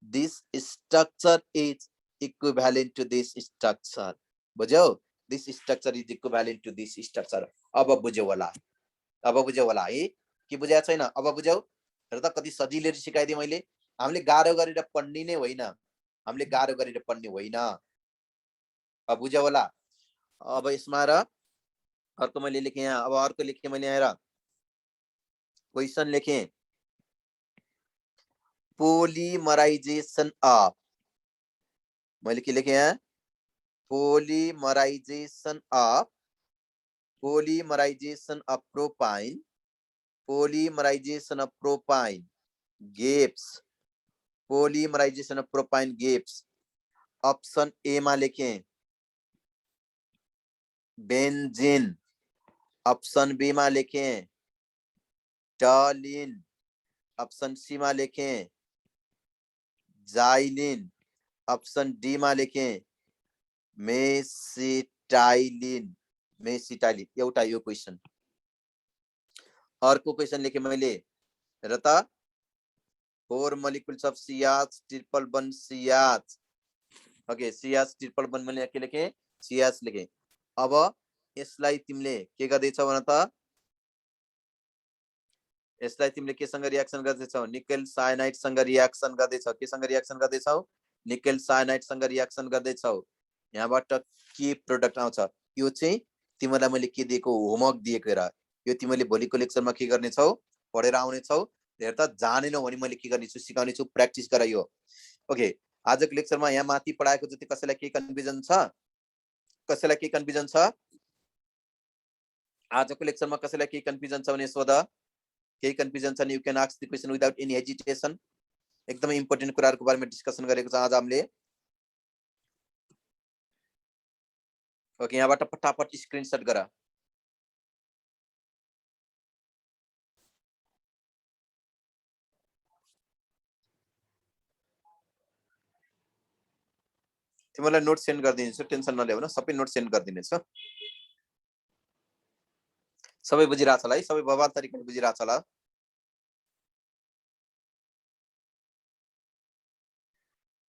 This structure is equivalent to this structure. बुझ्यौ, this structure is equivalent to this structure. अब बुझ्यौ होला, अब बुझ्यौ होला है, के बुझ्या छैन, अब बुझ्यौ। हेर त कति सजिलै सिकाइदिएँ मैले। हामीले गाह्रो गरेर पढ्ने नै होइन, हामीले गाह्रो गरेर पढ्ने होइन। अब बुझ्यौ होला। अब यसमा र अर्को मैले लेखेँ यहाँ, अब अर्को लेखेँ मैले यहाँ, क्वेशन लेखेँ, पोलिमराइजेसन अफ, मैले के लेखेँ यहाँ, polymerisation of propyne, polymerisation of propyne गेप्स, पोलिमराइजेसन अफ प्रोपाइन गेप्स। ऑप्शन ए मा लेखें, बेन्जिन, ऑप्शन बी में लिखें टॉलिन, ऑप्शन सी में लिखें जाइलिन, ऑप्शन डी में लिखें मेसिटाइलिन। मेसिटाइलिन एउटा यो क्वेशन। अर्को क्वेशन लेखेँ मैले र त 4 molecules of CH ट्रिपल बन CH। ओके CH ट्रिपल बन मैले के लेखेँ CH लेखेँ। अब यसलाई तिमीले के गर्दैछौ भन त, यसलाई तिमीले केसँग रियाक्सन गर्दैछौ निकेल साइनाइड सँग रियाक्सन गर्दैछौ। केसँग रियाक्सन गर्दैछौ निकेल साइनाइड सँग रियाक्सन गर्दैछौ। यहाँबाट के प्रोडक्ट आउँछ यो चाहिँ तिमीलाई मैले के दिएको होमवर्क दिएको र यो तिमीले भोलिको लेक्चरमा के गर्ने छौ पढेर आउने छौ। हेर त जानेनौ भने मैले के गर्ने छु सिकाउने छु, प्र्याक्टिस गर यो। ओके आजको लेक्चरमा यहाँ माथि पढाएको जति कसैलाई के कन्फ्युजन छ, कसैलाई के कन्फ्युजन छ आजको लेक्चरमा कसैलाई के कन्फ्युजन छ भने सोध। केही कन्फ्युजन छ नि you can ask the question without any hesitation. एकदमै इम्पोर्टेन्ट कुराहरुको बारेमा डिस्कसन गरेको छ आज हामीले। ओके यहाँबाट फटाफट स्क्रिनशट गर। तिमीलाई नोट सेन्ड गरिदिन्छु, टेन्सन नलिऊ न, सबै नोट सेन्ड गरिदिनेछु। सबै बुझिरहेछ होला है, सबै बवाल तरिकाले बुझिरहेछ होला।